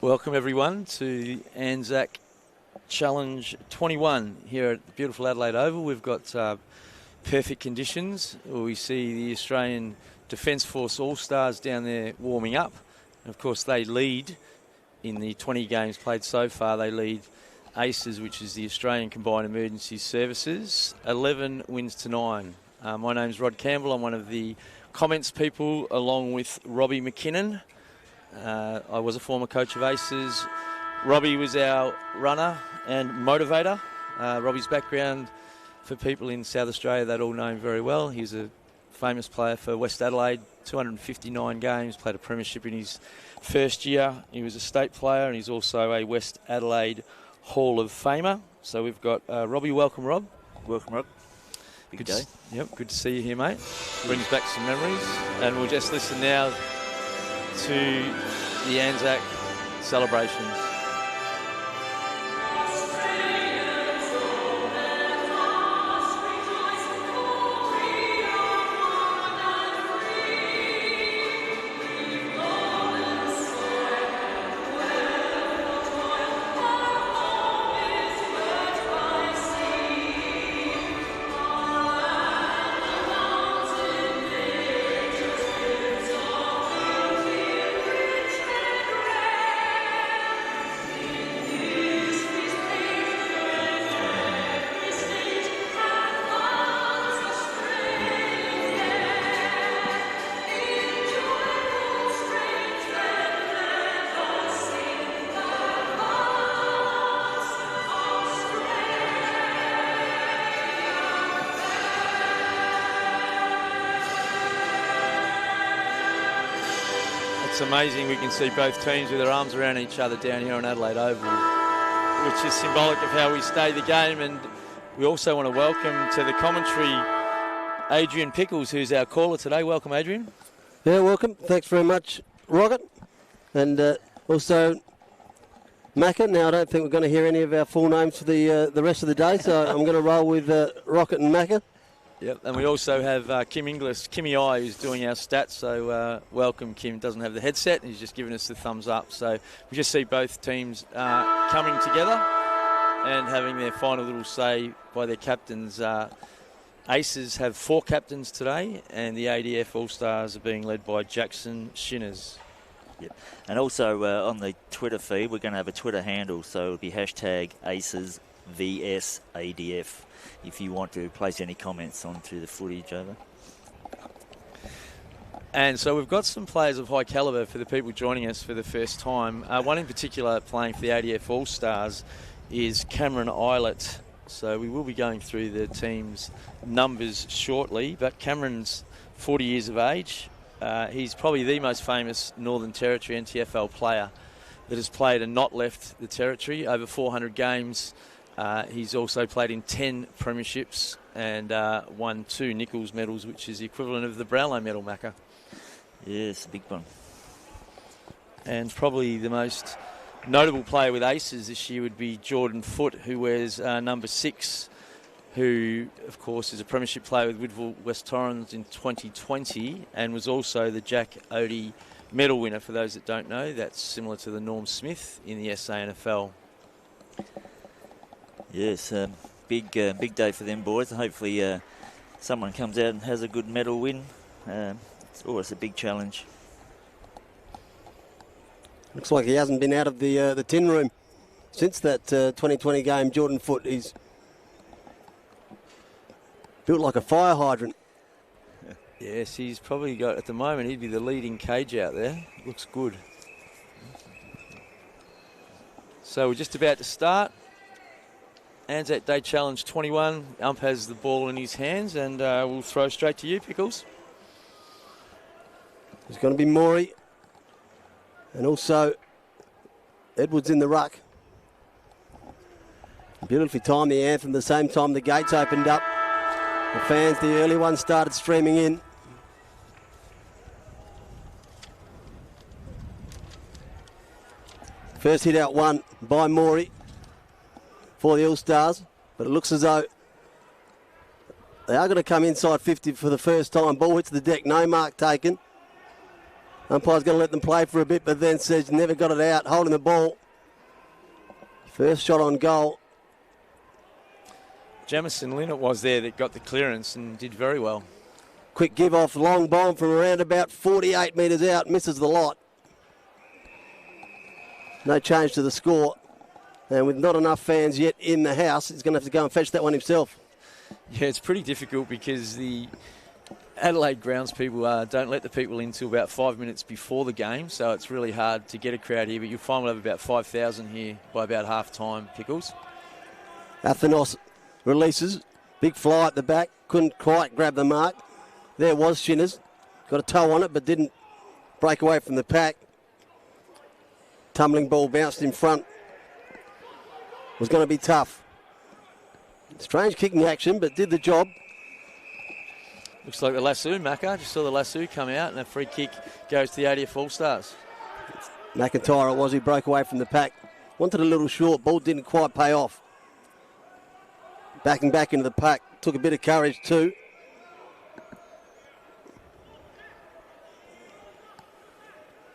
Welcome everyone to ANZAC Challenge 21 here at the beautiful Adelaide Oval. We've got perfect conditions. We see the Australian Defence Force All-Stars down there warming up. And of course they lead in the 20 games played so far. They lead ACES, which is the Australian Combined Emergency Services, 11 wins to 9. My name's Rod Campbell. I'm one of the comments people along with Robbie McKinnon. I was a former coach of ACES. Robbie was our runner and motivator. Robbie's background, for people in South Australia, that all know him very well. He's a famous player for West Adelaide, 259 games, played a premiership in his first year. He was a state player and he's also a West Adelaide Hall of Famer. So we've got Robbie. Welcome, Rob. Welcome, Rob. Good day. Good to see you here, mate. Brings back some memories. And we'll just listen now to the ANZAC celebrations. It's amazing we can see both teams with their arms around each other down here on Adelaide Oval, which is symbolic of how we stay the game. And we also want to welcome to the commentary Adrian Pickles, who's our caller today. Welcome, Adrian. Yeah, welcome. Thanks very much, Rocket. And also Macca. Now, I don't think we're going to hear any of our full names for the rest of the day, so I'm going to roll with Rocket and Macca. Yep, and we also have Kim Inglis, Kimmy I, who's doing our stats. So welcome, Kim. Doesn't have the headset. He's just giving us the thumbs up. So we just see both teams coming together and having their final little say by their captains. ACES have 4 captains today, and the ADF All-Stars are being led by Jackson Shinners. Yep. And also on the Twitter feed, we're going to have a Twitter handle, so it'll be hashtag ACES VS ADF if you want to place any comments onto the footage over. And so we've got some players of high calibre for the people joining us for the first time. One in particular playing for the ADF All-Stars is Cameron Eilert. So we will be going through the team's numbers shortly, but Cameron's 40 years of age. He's probably the most famous Northern Territory NTFL player that has played and not left the Territory. Over 400 games. He's also played in 10 premierships and won 2 Nichols medals, which is the equivalent of the Brownlow medal, Macca. Yes, a big one. And probably the most notable player with ACES this year would be Jordan Foote, who wears number 6, who, of course, is a premiership player with Woodville West Torrens in 2020 and was also the Jack Odie medal winner. For those that don't know, that's similar to the Norm Smith in the SANFL. Yes, big day for them boys. Hopefully someone comes out and has a good medal win. It's always a big challenge. Looks like he hasn't been out of the tin room since that 2020 game. Jordan Foote, he's built like a fire hydrant. Yes, he's probably got, at the moment, he'd be the leading cage out there. Looks good. So we're just about to start. ANZAC Day Challenge 21. Ump has the ball in his hands, and we'll throw straight to you, Pickles. There's going to be Morey. And also Edwards in the ruck. Beautifully timed the anthem. The same time the gates opened up. The fans, the early ones, started streaming in. First hit out one by Morey for the All-Stars, but it looks as though they are going to come inside 50 for the first time. Ball hits the deck, no mark taken. Umpire's going to let them play for a bit, but then says never got it out, holding the ball. First shot on goal. Jamison Linnett was there that got the clearance and did very well. Quick give off, long bomb from around about 48 metres out, misses the lot. No change to the score. And with not enough fans yet in the house, he's going to have to go and fetch that one himself. Yeah, it's pretty difficult because the Adelaide grounds people don't let the people in until about 5 minutes before the game, so it's really hard to get a crowd here, but you'll find we'll have about 5,000 here by about half-time, Pickles. Athanos releases, big fly at the back, couldn't quite grab the mark. There was Shinners, got a toe on it, but didn't break away from the pack. Tumbling ball bounced in front. Was going to be tough. Strange kicking action, but did the job. Looks like the lasso, Macca. Just saw the lasso come out, and a free kick goes to the ADF All-Stars. McIntyre it was, he broke away from the pack. Wanted a little short, ball didn't quite pay off. Backing back into the pack, took a bit of courage too.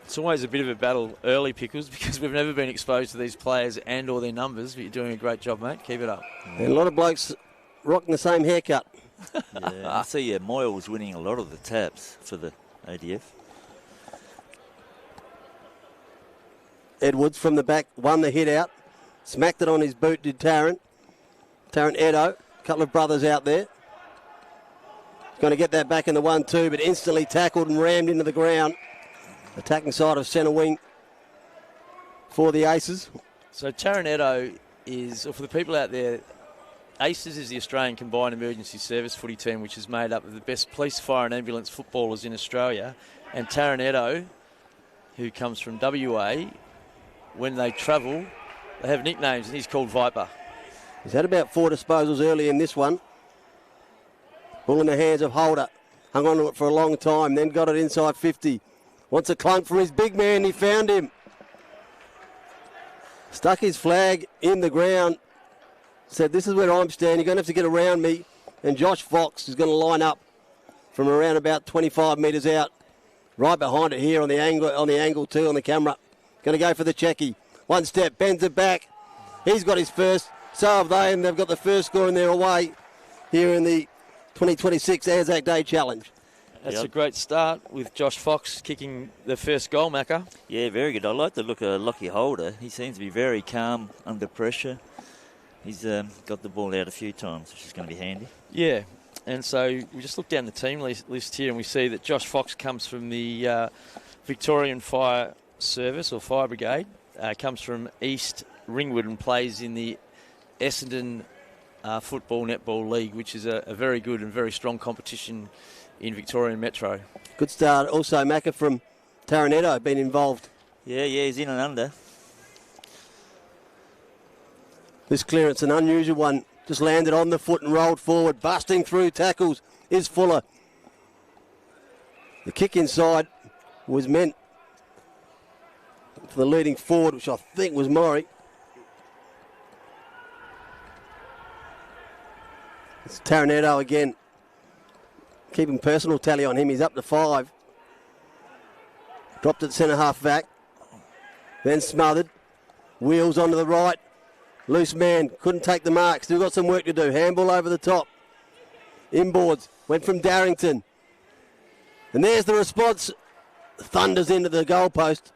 It's always a bit of a battle early, Pickles, because we've never been exposed to these players and or their numbers, but you're doing a great job, mate. Keep it up. And a lot of blokes rocking the same haircut. Yeah, I see Moyle's winning a lot of the taps for the ADF. Edwards from the back won the hit out. Smacked it on his boot, did Tarrant. Tarrant Edo, a couple of brothers out there. Going to get that back in the 1-2, but instantly tackled and rammed into the ground. Attacking side of centre wing for the Aces. So Taranetto is, or for the people out there, ACES is the Australian Combined Emergency Service footy team, which is made up of the best police, fire and ambulance footballers in Australia. And Taranetto, who comes from WA, when they travel, they have nicknames, and he's called Viper. He's had about 4 disposals early in this one. Ball in the hands of Holder. Hung on to it for a long time, then got it inside 50. Wants a clunk from his big man. He found him. Stuck his flag in the ground. Said, this is where I'm standing. You're going to have to get around me. And Josh Fox is going to line up from around about 25 metres out. Right behind it here on the angle too on the camera. Going to go for the checky. One step, bends it back. He's got his first. So have they, and they've got the first score in their away here in the 2026 ANZAC Day Challenge. That's a great start with Josh Fox kicking the first goal, Macca. Yeah, very good. I like the look of Lockie Holder. He seems to be very calm under pressure. He's got the ball out a few times, which is going to be handy. Yeah, and so we just look down the team list here and we see that Josh Fox comes from the Victorian Fire Service or Fire Brigade, comes from East Ringwood and plays in the Essendon Football Netball League, which is a very good and very strong competition in Victorian Metro. Good start. Also, Macca from Taranetto been involved. Yeah, he's in and under. This clearance, an unusual one, just landed on the foot and rolled forward. Busting through tackles is Fuller. The kick inside was meant for the leading forward, which I think was Murray. It's Taranetto again. Keeping personal tally on him. He's up to 5. Dropped it centre half back. Then smothered. Wheels onto the right. Loose man. Couldn't take the mark. Still got some work to do. Handball over the top. Inboards. Went from Darrington. And there's the response. Thunders into the goalpost.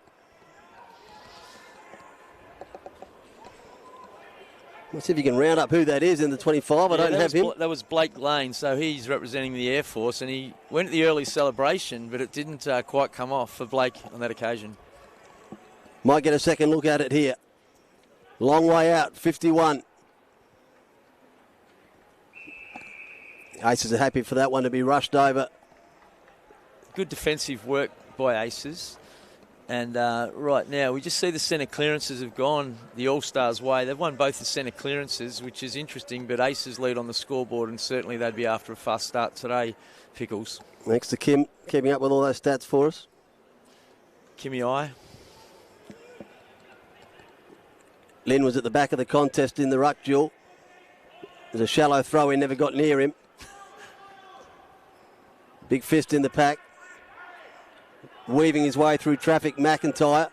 Let's see if you can round up who that is in the 25. I don't have him. That was Blake Lane, so he's representing the Air Force, and he went to the early celebration, but it didn't quite come off for Blake on that occasion. Might get a second look at it here. Long way out, 51. Aces are happy for that one to be rushed over. Good defensive work by Aces. And right now, we just see the centre clearances have gone the All-Stars' way. They've won both the centre clearances, which is interesting, but Aces lead on the scoreboard, and certainly they'd be after a fast start today, Pickles. Next to Kim, keeping up with all those stats for us. Kimmy I. Lynn was at the back of the contest in the ruck duel. There's a shallow throw, he never got near him. Big fist in the pack. weaving his way through traffic, McIntyre.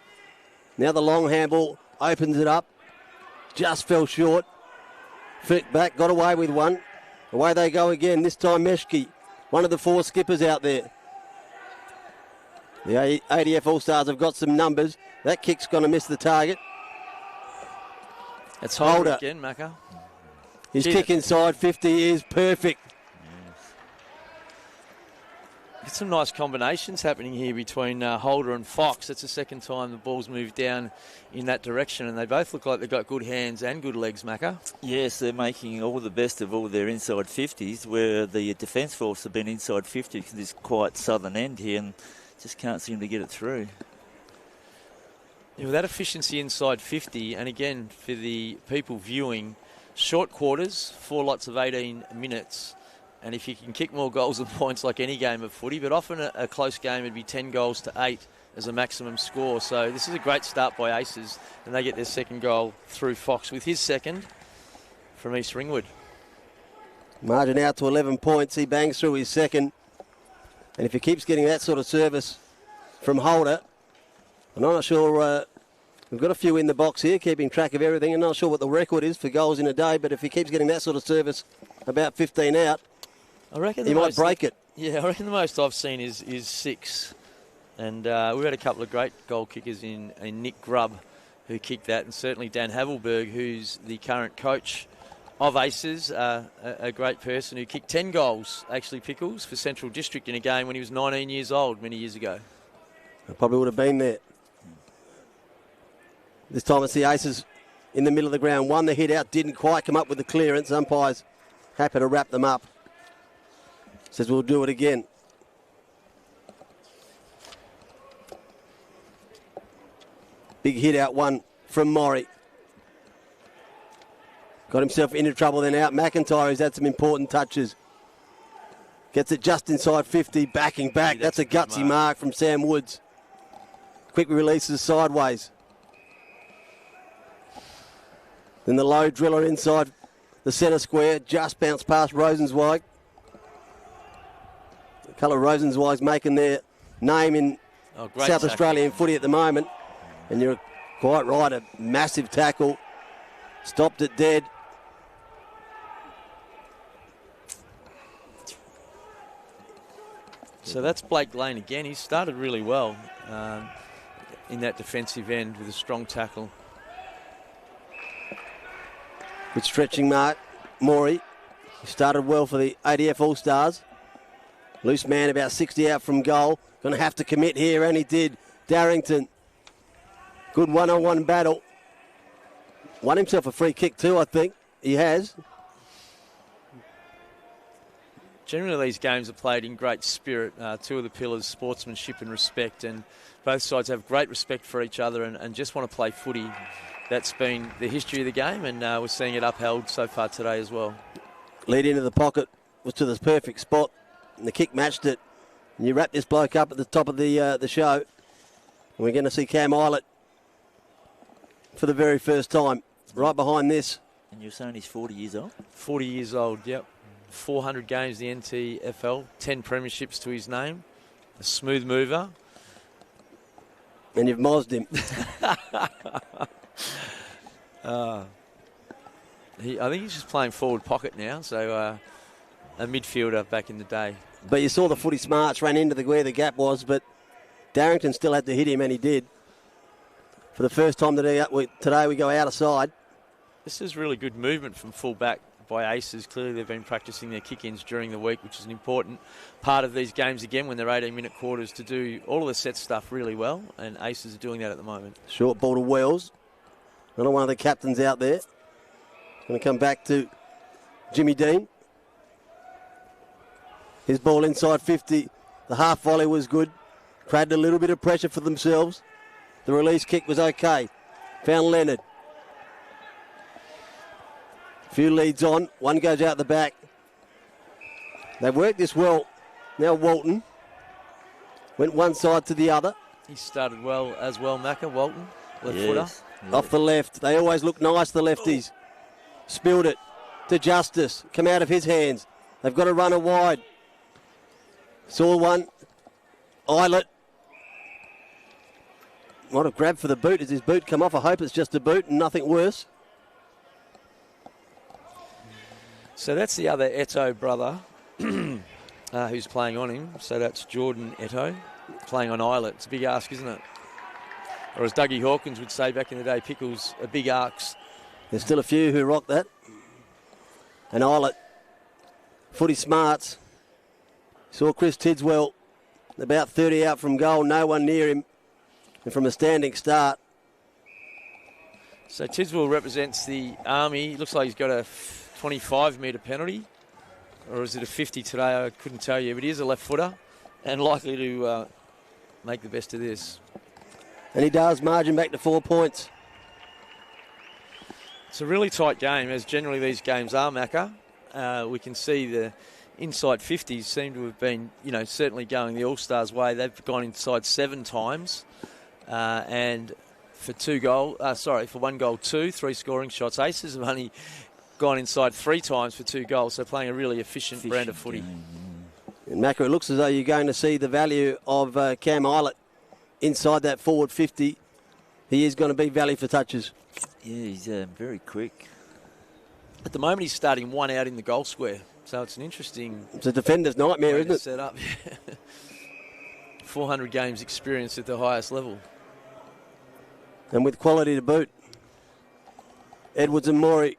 Now the long handball opens it up. Just fell short. Flick back, got away with one. Away they go again. This time Meshki, one of the 4 skippers out there. The ADF All-Stars have got some numbers. That kick's going to miss the target. It's Holder again, Macca. His kick inside 50 is perfect. Get some nice combinations happening here between Holder and Fox. That's the second time the ball's moved down in that direction, and they both look like they've got good hands and good legs, Macca. Yes, they're making all the best of all their inside 50s, where the Defence Force have been inside 50 because this quiet southern end here and just can't seem to get it through. Yeah, with that efficiency inside 50, and again, for the people viewing, short quarters, 4 lots of 18 minutes. And if you can kick more goals and points like any game of footy, but often a close game would be 10 goals to 8 as a maximum score. So this is a great start by Aces, and they get their second goal through Fox with his second from East Ringwood. Margin out to 11 points. He bangs through his second. And if he keeps getting that sort of service from Holder, and I'm not sure, we've got a few in the box here, keeping track of everything. I'm not sure what the record is for goals in a day, but if he keeps getting that sort of service, about 15 out, I reckon he might break it. Yeah, I reckon the most I've seen is 6. And we've had a couple of great goal kickers in Nick Grubb, who kicked that, and certainly Dan Havelberg, who's the current coach of Aces, a great person who kicked 10 goals, actually, Pickles, for Central District in a game when he was 19 years old many years ago. I probably would have been there. This time it's the Aces in the middle of the ground. Won the hit out, didn't quite come up with the clearance. Umpires happy to wrap them up. Says we'll do it again. Big hit out one from Maury. Got himself into trouble then out. McIntyre has had some important touches. Gets it just inside 50, backing back. That's a gutsy mark from Sam Woods. Quick releases sideways. Then the low driller inside the centre square. Just bounced past Rosenzweig. The colour Rosenzweig's making their name in South Australian footy at the moment. And you're quite right, a massive tackle. Stopped it dead. So that's Blake Lane again. He started really well in that defensive end with a strong tackle. Good stretching mark, Maury. He started well for the ADF All-Stars. Loose man about 60 out from goal. Going to have to commit here, and he did. Darrington. Good one-on-one battle. Won himself a free kick too, I think. He has. Generally, these games are played in great spirit. Two of the pillars, sportsmanship and respect, and both sides have great respect for each other and just want to play footy. That's been the history of the game, and we're seeing it upheld so far today as well. Lead into the pocket was to the perfect spot, and the kick matched it. And you wrap this bloke up at the top of the show, and we're going to see Cam Eilert for the very first time, right behind this. And you're saying he's 40 years old? 40 years old, yep. 400 games in the NTFL, 10 premierships to his name, a smooth mover. And you've mozzed him. I think he's just playing forward pocket now, so a midfielder back in the day. But you saw the footy smarts ran into where the gap was, but Darrington still had to hit him, and he did. For the first time today we go out of side. This is really good movement from full back by Aces. Clearly they've been practicing their kick-ins during the week, which is an important part of these games again when they're 18-minute quarters, to do all of the set stuff really well, and Aces are doing that at the moment. Short ball to Wells. Another one of the captains out there. Going to come back to Jimmy Dean. His ball inside 50. The half volley was good. Created a little bit of pressure for themselves. The release kick was okay. Found Leonard. Few leads on. One goes out the back. They've worked this well. Now Walton went one side to the other. He started well as well, Macca. Walton, left footer. Yes. Off the left. They always look nice, the lefties. Spilled it to Justice. Come out of his hands. They've got to run it wide. Saw one. Eilert. Might have grabbed for the boot. As his boot come off? I hope it's just a boot and nothing worse. So that's the other Eto brother who's playing on him. So that's Jordan Eto playing on Islet. It's a big ask, isn't it? Or as Dougie Hawkins would say back in the day, Pickles, a big ask. There's still a few who rock that. And Islet, footy smarts. Saw Chris Tidswell about 30 out from goal, no one near him, and from a standing start. So Tidswell represents the Army. Looks like he's got a 25-metre penalty. Or is it a 50 today? I couldn't tell you. But he is a left footer and likely to make the best of this. And he does, margin back to 4 points. It's a really tight game, as generally these games are, Macca. We can see the inside 50s seem to have been, certainly going the All-Stars way. They've gone inside 7 times. And for for 1 goal, 2, 3 scoring shots. Aces have only gone inside 3 times for 2 goals, so playing a really efficient brand of footy. And Macca, it looks as though you're going to see the value of Cam Islet inside that forward 50. He is going to be value for touches. Yeah, he's very quick. At the moment, he's starting 1 out in the goal square, so it's an interesting... It's a defender's nightmare, isn't it? Set up. 400 games experience at the highest level. And with quality to boot. Edwards and Morey.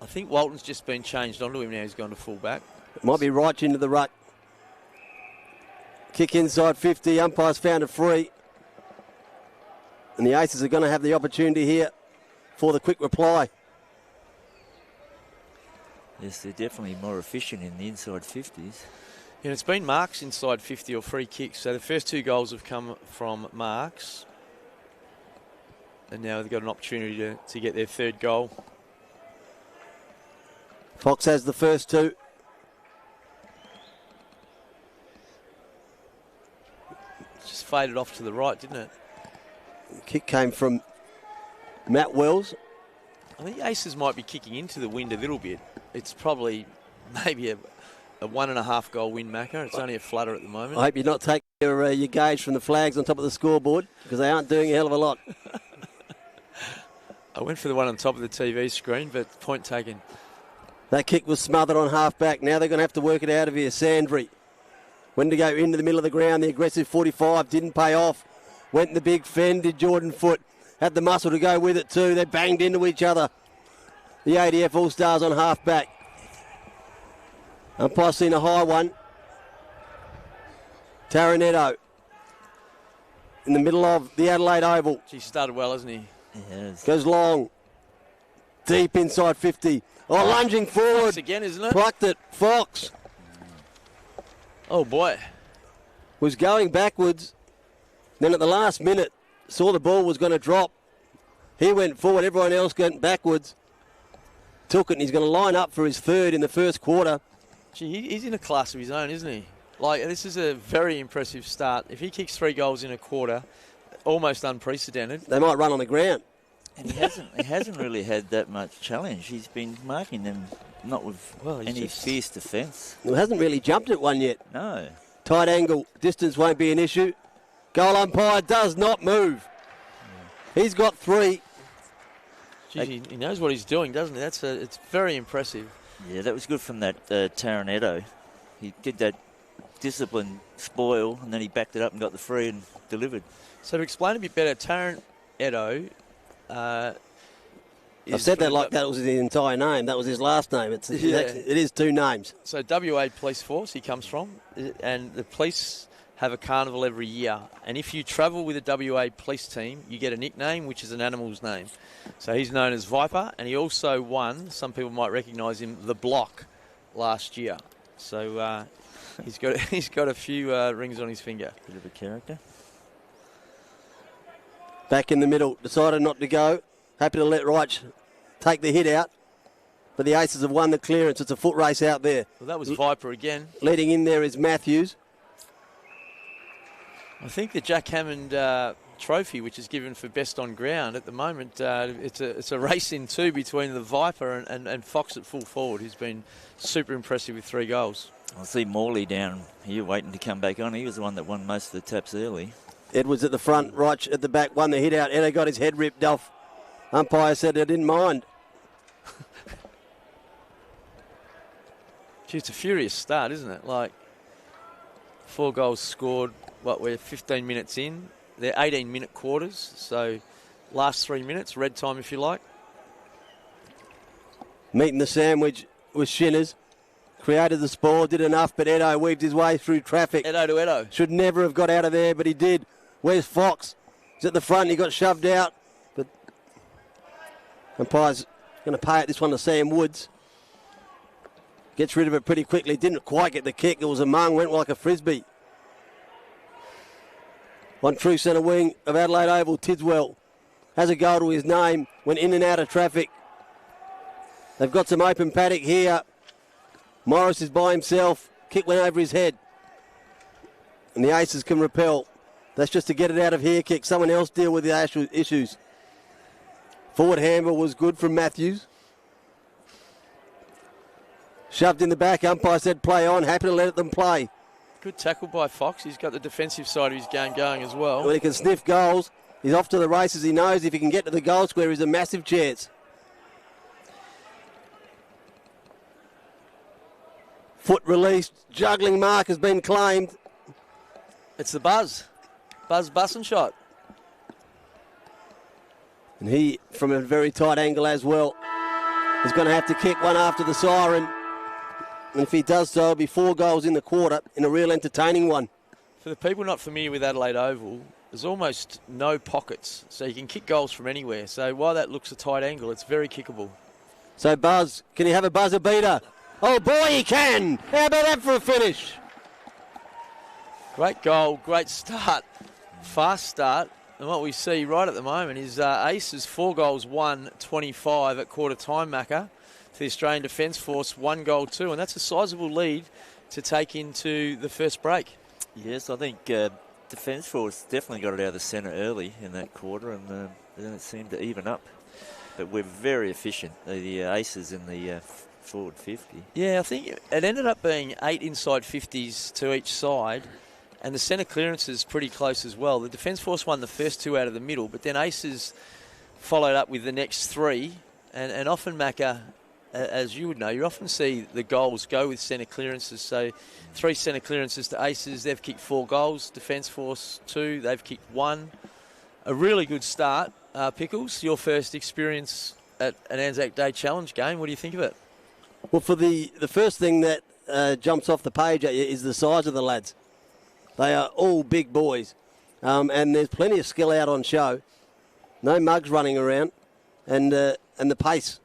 I think Walton's just been changed onto him now. He's gone to full back. Might be right into the ruck. Kick inside 50. Umpire's found a free. And the Aces are going to have the opportunity here for the quick reply. Yes, they're definitely more efficient in the inside 50s. Yeah, it's been marks inside 50 or free kicks. So the first 2 goals have come from marks. And now they've got an opportunity to get their 3rd goal. Fox has the first 2. Just faded off to the right, didn't it? The kick came from Matt Wells. I think Aces might be kicking into the wind a little bit. It's probably maybe a 1.5 goal win, Macca. It's only a flutter at the moment. I hope you're not taking your gauge from the flags on top of the scoreboard, because they aren't doing a hell of a lot. I went for the one on top of the TV screen, but point taken. That kick was smothered on half-back. Now they're going to have to work it out of here. Sandry went to go into the middle of the ground. The aggressive 45 didn't pay off. Went in the big fend, did Jordan Foote. Had the muscle to go with it too. They banged into each other. The ADF All-Stars on half-back. Umpire seen a high one. Taranetto in the middle of the Adelaide Oval. He started well, hasn't he? Yes. Goes long. Deep inside 50. Oh, lunging forward. Fox again, isn't it? Plucked it. Fox Oh, boy. was going backwards. Then at the last minute, saw the ball was going to drop. He went forward. Everyone else went backwards. Took it, and he's going to line up for his 3rd in the first quarter. Gee, he's in a class of his own, isn't he? Like, this is a very impressive start. If he kicks 3 goals in a quarter, almost unprecedented. They might run on the ground. And he hasn't really had that much challenge. He's been marking them not with any fierce defence. He hasn't really jumped at one yet. No. Tight angle. Distance won't be an issue. Goal umpire does not move. Yeah. He's got 3. Gee, he knows what he's doing, doesn't he? It's very impressive. Yeah, that was good from that Taranetto. He did that discipline spoil, and then he backed it up and got the free and delivered. So to explain a bit better, Taranetto... I've said that like that was his entire name. That was his last name. It is 2 names. So WA Police Force he comes from, and the police have a carnival every year. And if you travel with a WA police team, you get a nickname, which is an animal's name. So he's known as Viper, and he also won, some people might recognise him, the Block last year. So he's got a few rings on his finger. Bit of a character. Back in the middle, decided not to go. Happy to let Reich take the hit out. But the Aces have won the clearance. It's a foot race out there. Well, that was Viper again. Leading in there is Matthews. I think the Jack Hammond trophy, which is given for best on ground at the moment, it's a race in 2 between the Viper and Fox at full forward, who's been super impressive with 3 goals. I see Morley down here waiting to come back on. He was the one that won most of the taps early. Edwards at the front, Roch at the back, won the hit out. Edo got his head ripped off. Umpire said they didn't mind. Gee, it's a furious start, isn't it? Like, 4 goals scored, we're 15 minutes in. They're 18-minute quarters, so last 3 minutes, red time if you like. Meeting the sandwich with Shinners. Created the spoil, did enough, but Edo weaved his way through traffic. Edo to Edo. Should never have got out of there, but he did. Where's Fox? He's at the front, he got shoved out. But umpire's going to pay it this one to Sam Woods. Gets rid of it pretty quickly. Didn't quite get the kick. It was a mung, went like a frisbee. One true centre wing of Adelaide Oval, Tidswell, has a goal to his name, went in and out of traffic. They've got some open paddock here. Morris is by himself. Kick went over his head. And the Aces can repel. That's just to get it out of here kick. Someone else deal with the issues. Forward handball was good from Matthews. Shoved in the back. Umpire said play on. Happy to let them play. Good tackle by Fox. He's got the defensive side of his game going as well. When he can sniff goals, he's off to the races. He knows if he can get to the goal square, he's a massive chance. Foot released. Juggling mark has been claimed. It's the Buzz. Buzz Bussin shot. And he, from a very tight angle as well, is going to have to kick one after the siren. And if he does so, it'll be 4 goals in the quarter in a real entertaining one. For the people not familiar with Adelaide Oval, there's almost no pockets, so you can kick goals from anywhere. So while that looks a tight angle, it's very kickable. So Buzz, can he have a buzzer beater? Oh boy, he can! How about that for a finish? Great goal, great start, fast start. And what we see right at the moment is Aces 4 goals, 1-25 at quarter time, Macca. To the Australian Defence Force, 1 goal, 2. And that's a sizable lead to take into the first break. Yes, I think Defence Force definitely got it out of the centre early in that quarter, and then it seemed to even up. But we're very efficient, the Aces in the forward 50. Yeah, I think it ended up being 8 inside 50s to each side, and the centre clearance is pretty close as well. The Defence Force won the first 2 out of the middle, but then Aces followed up with the next 3, and often, Macca, as you would know, you often see the goals go with centre clearances. So 3 centre clearances to Aces, they've kicked 4 goals. Defence Force 2, they've kicked 1. A really good start. Pickles, your first experience at an ANZAC Day Challenge game. What do you think of it? Well, for the first thing that jumps off the page at you is the size of the lads. They are all big boys, and there's plenty of skill out on show. No mugs running around, and the pace.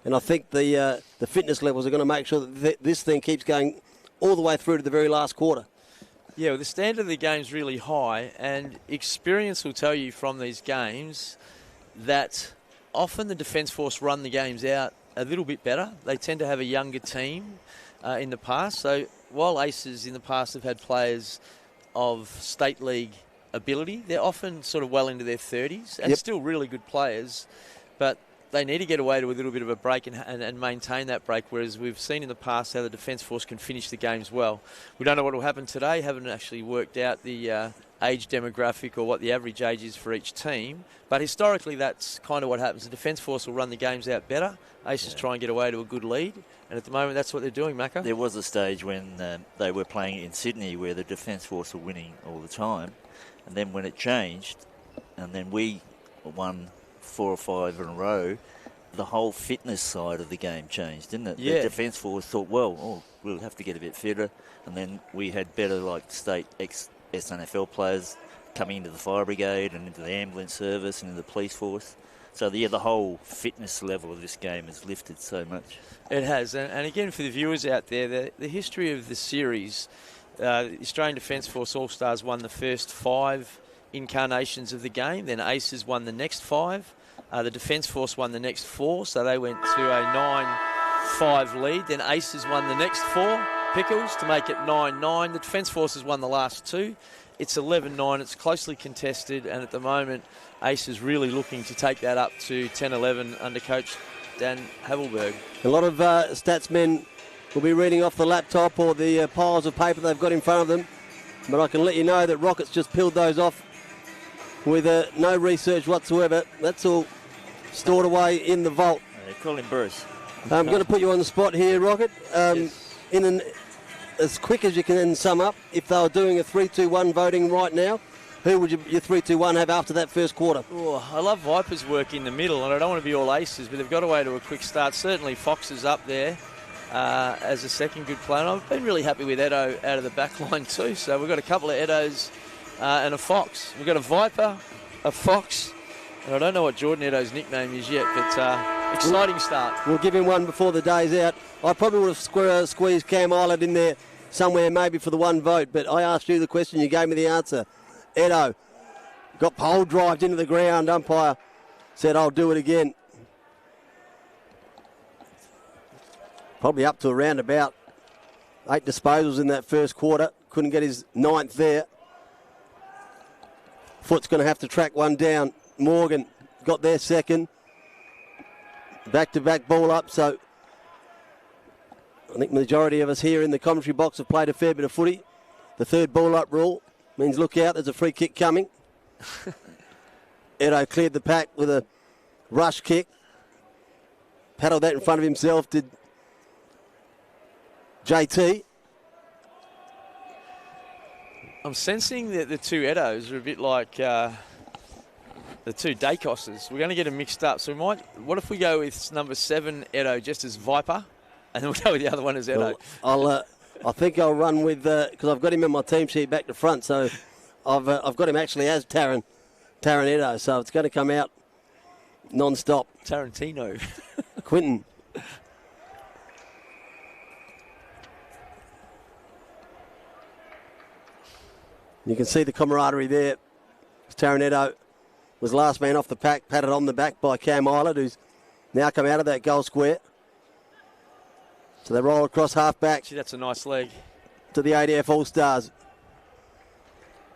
And I think the fitness levels are going to make sure that this thing keeps going all the way through to the very last quarter. Yeah, well, the standard of the game is really high, and experience will tell you from these games that often the Defence Force run the games out a little bit better. They tend to have a younger team in the past. So while Aces in the past have had players of state league ability, they're often sort of well into their 30s and still really good players, but they need to get away to a little bit of a break and maintain that break, whereas we've seen in the past how the Defence Force can finish the games well. We don't know what will happen today, haven't actually worked out the age demographic or what the average age is for each team, but historically that's kind of what happens. The Defence Force will run the games out better, Aces try and get away to a good lead, and at the moment that's what they're doing, Macca. There was a stage when they were playing in Sydney where the Defence Force were winning all the time, and then when it changed, and then we won 4 or 5 in a row, the whole fitness side of the game changed, didn't it? Yeah. The Defence Force thought, well, we'll have to get a bit fitter, and then we had better, like, state ex-SNFL players coming into the fire brigade and into the ambulance service and into the police force. So, the whole fitness level of this game has lifted so much. It has, and again, for the viewers out there, the history of the series, the Australian Defence Force All-Stars won the first 5 incarnations of the game, then Aces won the next 5. The Defence Force won the next 4, so they went to a 9-5 lead. Then Aces won the next 4, Pickles, to make it 9-9. The Defence Force has won the last 2. It's 11-9. It's closely contested, and at the moment, Aces really looking to take that up to 10-11 under coach Dan Havelberg. A lot of stats men will be reading off the laptop or the piles of paper they've got in front of them, but I can let you know that Rockets just peeled those off with no research whatsoever. That's all stored away in the vault. Call him Bruce. I'm going to put you on the spot here, Rocket. Yes. As quick as you can sum up, if they were doing a 3-2-1 voting right now, who would your 3-2-1 have after that first quarter? Oh, I love Viper's work in the middle, and I don't want to be all aces, but they've got away to a quick start. Certainly Fox is up there as a second good player. And I've been really happy with Edo out of the back line too. So we've got a couple of Edos and a Fox. We've got a Viper, a Fox, and I don't know what Jordan Edo's nickname is yet, but exciting start. We'll give him one before the day's out. I probably would have squeezed Cam Island in there somewhere maybe for the one vote, but I asked you the question, you gave me the answer. Edo got pole drived into the ground. Umpire said, I'll do it again. Probably up to around about 8 disposals in that first quarter. Couldn't get his 9th there. Foot's going to have to track one down. Morgan got their second. Back-to-back ball up, so I think the majority of us here in the commentary box have played a fair bit of footy. The third ball up rule means look out, there's a free kick coming. Edo cleared the pack with a rush kick. Paddled that in front of himself, did JT. I'm sensing that the two Edos are a bit like the two Dacoses. We're going to get them mixed up. So what if we go with number 7 Edo just as Viper, and then we'll go with the other one as Edo? Well, I think I'll run with, because I've got him in my team sheet back to front, so I've got him actually as Taron Edo, so it's going to come out non-stop. Tarantino. Quinton. You can see the camaraderie there. Taron Edo was last man off the pack, patted on the back by Cam Island, who's now come out of that goal square. So they roll across half-back. Gee, that's a nice leg. To the ADF All-Stars.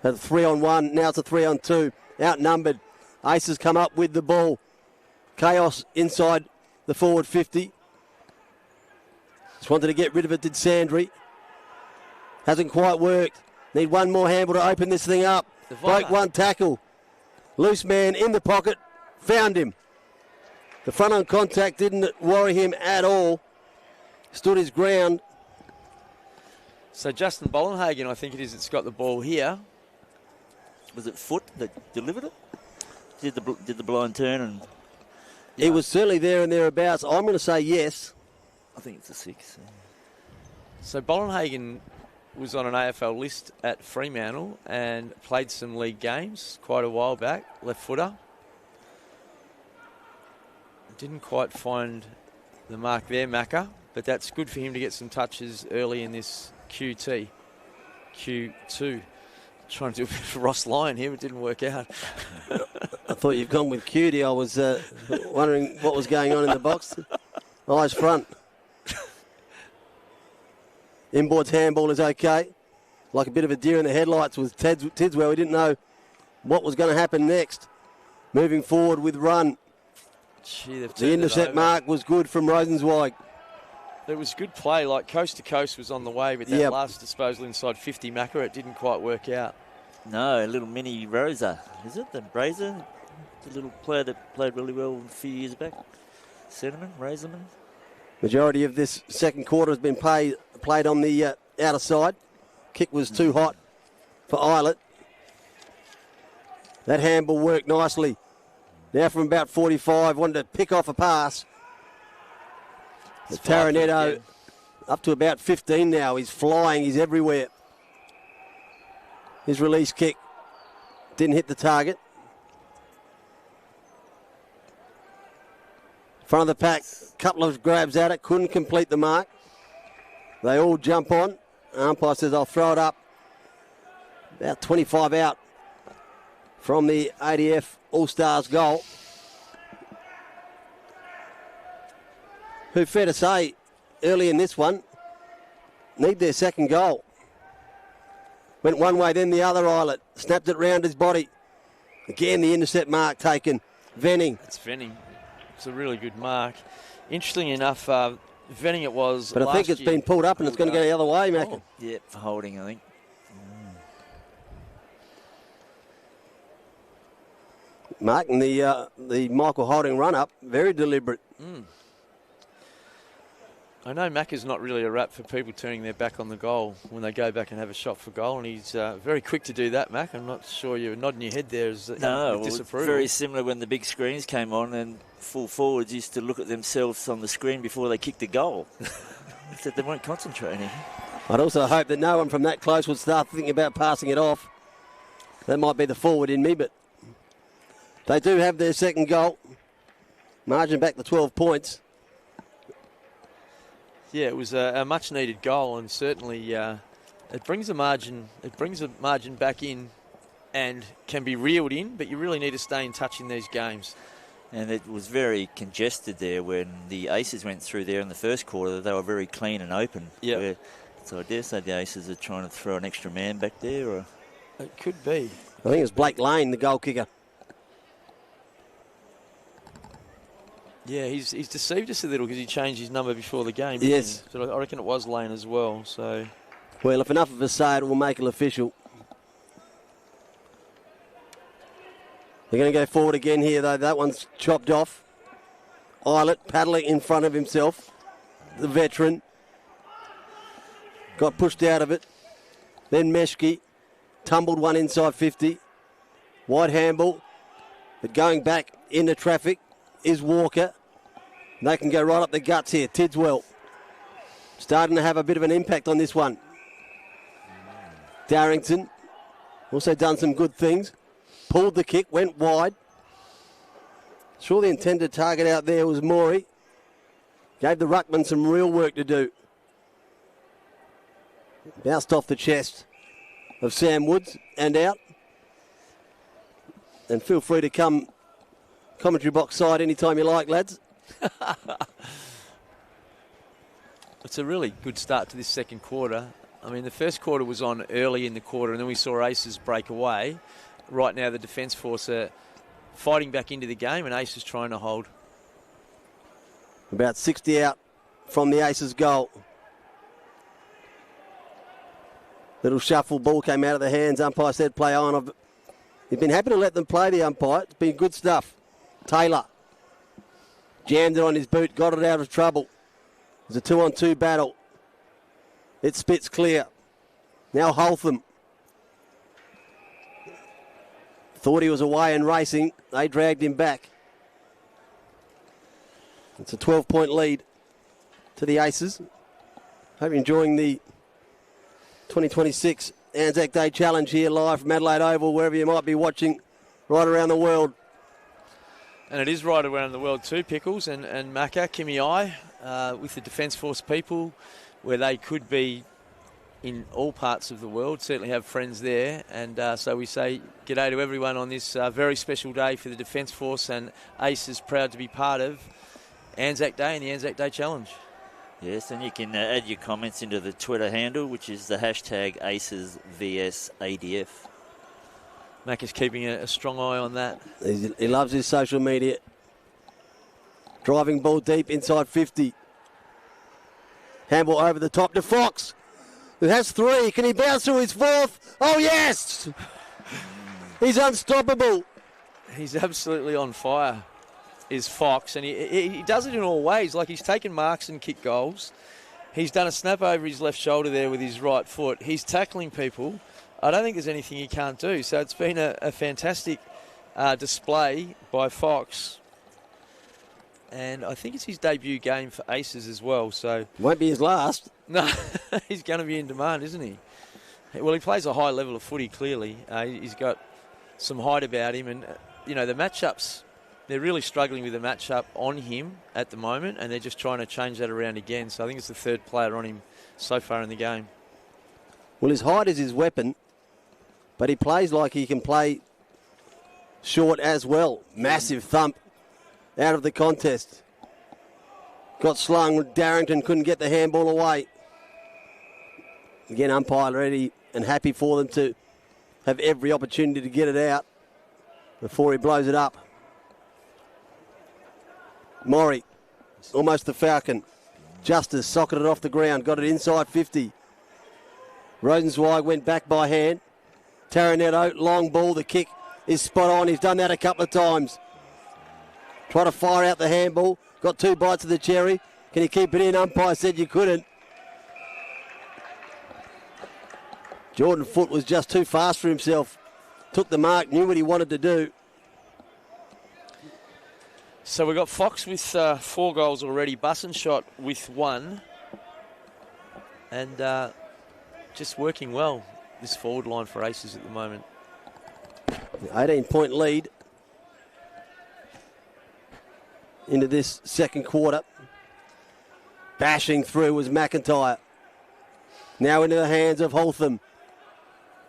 At 3-on-1, now it's a 3-on-2. Outnumbered. Aces come up with the ball. Chaos inside the forward 50. Just wanted to get rid of it, did Sandry. Hasn't quite worked. Need one more handle to open this thing up. Broke one tackle. Loose man in the pocket. Found him. The front on contact didn't worry him at all. Stood his ground. So Justin Bollenhagen, I think it is, it's got the ball here. Was it Foot that delivered it? Did the blind turn? And He was certainly there and thereabouts. I'm going to say yes. I think it's a 6. So Bollenhagen was on an AFL list at Fremantle and played some league games quite a while back, left footer. Didn't quite find the mark there, Macca, but that's good for him to get some touches early in this Q2. Trying to do a bit of Ross Lyon here, but it didn't work out. I thought you've gone with Cutie. I was wondering what was going on in the box. Eyes front. Inboard's handball is okay. Like a bit of a deer in the headlights with Tidswell. We didn't know what was going to happen next. Moving forward with run. Gee, the intercept mark was good from Rosenzweig. It was good play, like coast to coast was on the way, but that last disposal inside 50 Macca, it didn't quite work out. No, a little mini Rosa, is it? The Razor? The little player that played really well a few years back. Cinnamon, Razorman. Majority of this second quarter has been played on the outer side. Kick was too hot for Eilert. That handball worked nicely. Now from about 45, wanted to pick off a pass. Taron Edo up to about 15 now. He's flying, he's everywhere. His release kick didn't hit the target. Front of the pack, couple of grabs at it, couldn't complete the mark. They all jump on. Umpire says, I'll throw it up. About 25 out from the ADF All-Stars goal. Who, fair to say, early in this one, need their second goal. Went one way, then the other. Eilert snapped it round his body. Again, the intercept mark taken. Venning. It's Venning. It's a really good mark. Interesting enough, Venning it was. But I think it's been pulled up and it's going to go the other way, Mac. Oh, yeah, for holding, I think. Mark, and the Michael Holding run-up, very deliberate. I know Macca's not really a rap for people turning their back on the goal when they go back and have a shot for goal, and he's very quick to do that, Mac. I'm not sure you're nodding your head there as disapproval. Very similar when the big screens came on and full forwards used to look at themselves on the screen before they kicked a goal. Except they weren't concentrating. I'd also hope that no one from that close would start thinking about passing it off. That might be the forward in me, but they do have their second goal. Margin back to 12 points. Yeah, it was a much-needed goal, and certainly it brings a margin. It brings a margin back in, and can be reeled in. But you really need to stay in touch in these games. And it was very congested there when the Aces went through there in the first quarter. They were very clean and open. Yeah. So I dare say the Aces are trying to throw an extra man back there, or It could be. I think it's Blake Lane, the goal kicker. Yeah, he's deceived us a little because he changed his number before the game. Yes. So I reckon it was Lane as well. So. Well, if enough of us say it, we'll make it official. They're going to go forward again here, though. That one's chopped off. Eilert paddling in front of himself. The veteran. Got pushed out of it. Then Meshki tumbled one inside 50. Wide handball. But going back into traffic is Walker. They can go right up the guts here. Tidswell starting to have a bit of an impact on this one. Darrington also done some good things. Pulled the kick, went wide. Sure, the intended target out there was Morey. Gave the ruckman some real work to do. Bounced off the chest of Sam Woods and out. And feel free to come commentary box side anytime you like, lads. It's a really good start to this second quarter. I mean, the first quarter was on early in the quarter, and then we saw Aces break away. Right now, the Defence Force are fighting back into the game, and Aces trying to hold. About 60 out from the Aces goal. Little shuffle, ball came out of the hands. Umpire said play on. He's been happy to let them play, the umpire. It's been good stuff. Taylor jammed it on his boot, got it out of trouble. It was a 2-on-2 battle. It spits clear. Now Holtham. Thought he was away and racing. They dragged him back. It's a 12-point lead to the Aces. Hope you're enjoying the 2026 ANZAC Day Challenge here live from Adelaide Oval, wherever you might be watching right around the world. And it is right around the world too, Pickles and Macca, Kimi I, with the Defence Force people, where they could be in all parts of the world, certainly have friends there. And so we say g'day to everyone on this very special day for the Defence Force, and ACES proud to be part of ANZAC Day and the ANZAC Day Challenge. yes, and you can add your comments into the Twitter handle, which is the hashtag ACESVSADF. Mac is keeping a strong eye on that. He loves his social media. Driving ball deep inside 50. Handball over the top to Fox, who has 3. Can he bounce to his 4th? Oh, yes! He's unstoppable. He's absolutely on fire, is Fox, and he does it in all ways. Like, he's taken marks and kicked goals. He's done a snap over his left shoulder there with his right foot. He's tackling people. I don't think there's anything he can't do. So it's been a fantastic display by Fox. And I think it's his debut game for Aces as well. So Won't be his last. no, he's going to be in demand, isn't he? Well, he plays a high level of footy, clearly. He's got some height about him. And, the matchups, they're really struggling with the matchup on him at the moment. And they're just trying to change that around again. So I think it's the third player on him so far in the game. Well, his height is his weapon, but he plays like he can play short as well. Massive thump out of the contest. Got slung. Darrington couldn't get the handball away. Again, umpire ready and happy for them to have every opportunity to get it out before he blows it up. Morey, almost the Falcon. Justice socketed it off the ground, got it inside 50. Rosenzweig went back by hand. Taranetto, long ball, the kick is spot on. He's done that a couple of times. Try to fire out the handball. Got 2 bites of the cherry. Can you keep it in? Umpire said you couldn't. Jordan Foote was just too fast for himself. Took the mark, knew what he wanted to do. So we've got Fox with 4 goals already. Bussenshot with 1. And just working well, this forward line for Aces at the moment. The 18-point lead into this second quarter. Bashing through was McIntyre. Now into the hands of Holtham.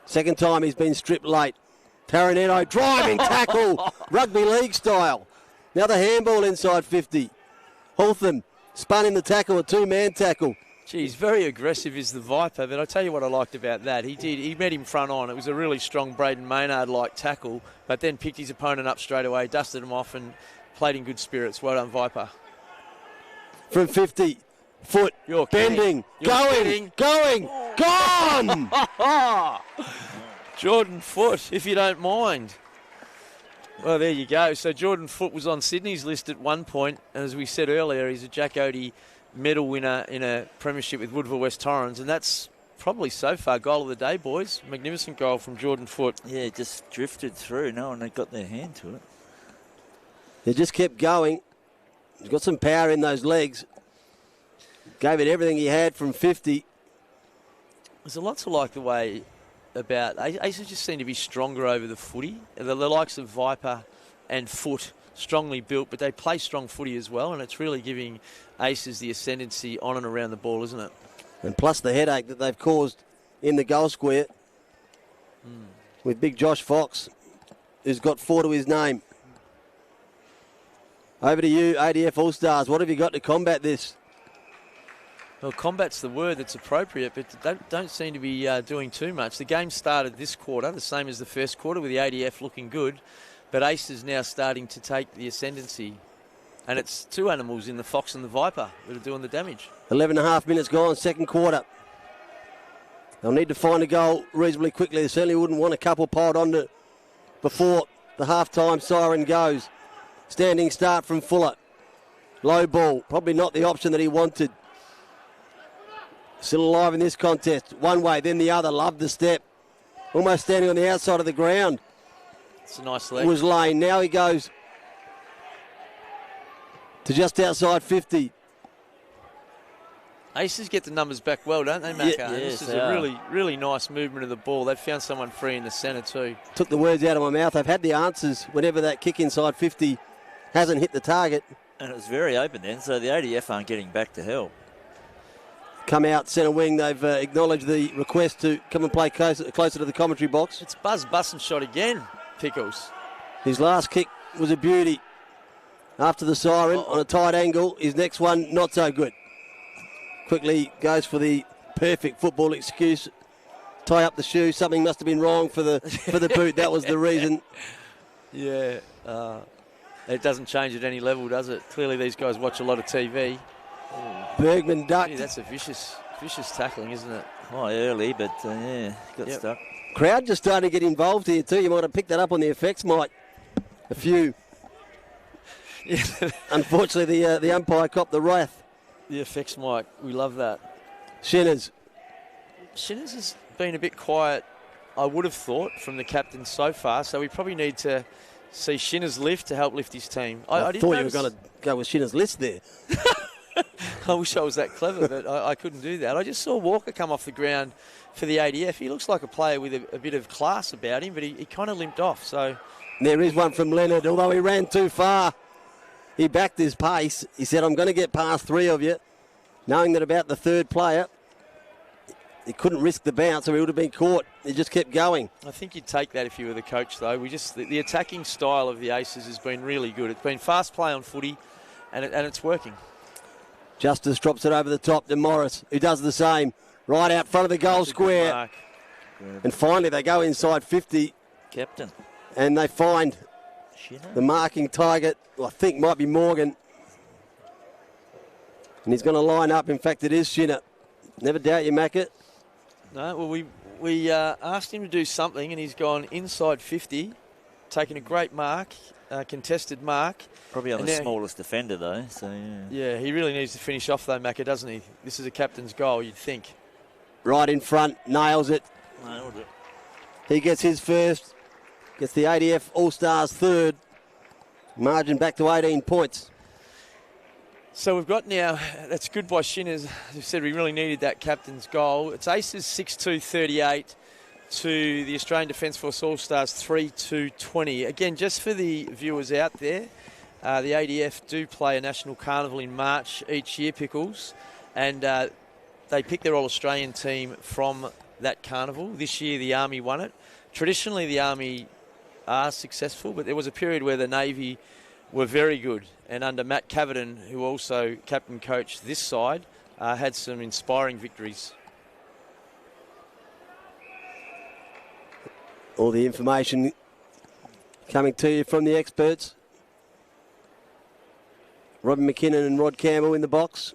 Second time he's been stripped late. Taranetto driving tackle, rugby league style. Now the handball inside 50. Holtham spun in the tackle, a 2-man tackle. Geez, very aggressive is the Viper, but I tell you what I liked about that. He met him front on. It was a really strong Braden Maynard-like tackle, but then picked his opponent up straight away, dusted him off and played in good spirits. Well done, Viper. From 50, Foote, You're bending, kidding. going, gone! Jordan Foote, if you don't mind. Well, there you go. So Jordan Foote was on Sydney's list at one point, and as we said earlier, he's a Jack Oatey medal winner in a premiership with Woodville West Torrens, and that's probably so far goal of the day, boys. Magnificent goal from Jordan Foote. Yeah, just drifted through. No one had got their hand to it. He just kept going. He's got some power in those legs. Gave it everything he had from 50. There's a lot to like the way about Aces just seem to be stronger over the footy. The likes of Viper and Foote, strongly built, but they play strong footy as well, and it's really giving Aces the ascendancy on and around the ball, isn't it? And plus the headache that they've caused in the goal square with big Josh Fox, who's got 4 to his name. Over to you, ADF All-Stars. What have you got to combat this? Well, combat's the word that's appropriate, but they don't seem to be doing too much. The game started this quarter, the same as the first quarter, with the ADF looking good, but Aces now starting to take the ascendancy. And it's 2 animals in the Fox and the Viper that are doing the damage. 11 and a half minutes gone, second quarter. They'll need to find a goal reasonably quickly. They certainly wouldn't want a couple piled on to before the half-time siren goes. Standing start from Fuller. Low ball, probably not the option that he wanted. Still alive in this contest. One way, then the other. Loved the step. Almost standing on the outside of the ground. It's a nice leg. It was Lane. Now he goes to just outside 50. Aces get the numbers back well, don't they, Macca? Yeah, this is a really, really nice movement of the ball. They've found someone free in the centre too. Took the words out of my mouth. They've had the answers whenever that kick inside 50 hasn't hit the target. And it was very open then, so the ADF aren't getting back to hell. Come out centre wing. They've acknowledged the request to come and play closer to the commentary box. It's Buzz Bussenshot again, Pickles. His last kick was a beauty. After the siren on a tight angle, his next one not so good. Quickly goes for the perfect football excuse. Tie up the shoe. Something must have been wrong for the boot. That was the reason. Yeah, it doesn't change at any level, does it? Clearly these guys watch a lot of TV. Bergman ducked. Gee, that's a vicious tackling, isn't it? Oh, early, but yeah, got stuck. Crowd just starting to get involved here too. You might have picked that up on the effects, Mike. A few. Yeah. Unfortunately, the umpire copped the wrath. The effects, Mike. We love that. Shinners has been a bit quiet, I would have thought, from the captain so far. So we probably need to see Shinners lift to help lift his team. I thought you were going to go with Shinners list there. I wish I was that clever, but I couldn't do that. I just saw Walker come off the ground for the ADF. He looks like a player with a bit of class about him, but he kind of limped off. So there is one from Leonard, although he ran too far. He backed his pace. He said, I'm going to get past 3 of you, knowing that about the third player, he couldn't risk the bounce or he would have been caught. He just kept going. I think you'd take that if you were the coach, though. The attacking style of the Aces has been really good. It's been fast play on footy, and it's working. Justice drops it over the top to Morris, who does the same. Right out front of the goal square. And finally they go inside 50. Captain. And they find the marking target, I think might be Morgan. And he's going to line up. In fact, it is Shinner. Never doubt you, Macca. No, well, we asked him to do something, and he's gone inside 50 taking a great mark, contested mark. Probably on And the now smallest defender, though. So Yeah, he really needs to finish off, though, Macca, doesn't he? This is a captain's goal, you'd think. Right in front, nails it. Nailed it. He gets his first, gets the ADF All-Stars third. Margin back to 18 points. So we've got now, that's good by Shin, as you said, we really needed that captain's goal. It's ACES 6-2-38 to the Australian Defence Force All-Stars 3-2-20. Again, just for the viewers out there, the ADF do play a national carnival in March each year, Pickles, and they pick their All-Australian team from that carnival. This year the Army won it. Traditionally the Army are successful, but there was a period where the Navy were very good, and under Matt Cavidan, who also captain coached this side, had some inspiring victories. All the information coming to you from the experts. Robin McKinnon and Rod Campbell in the box.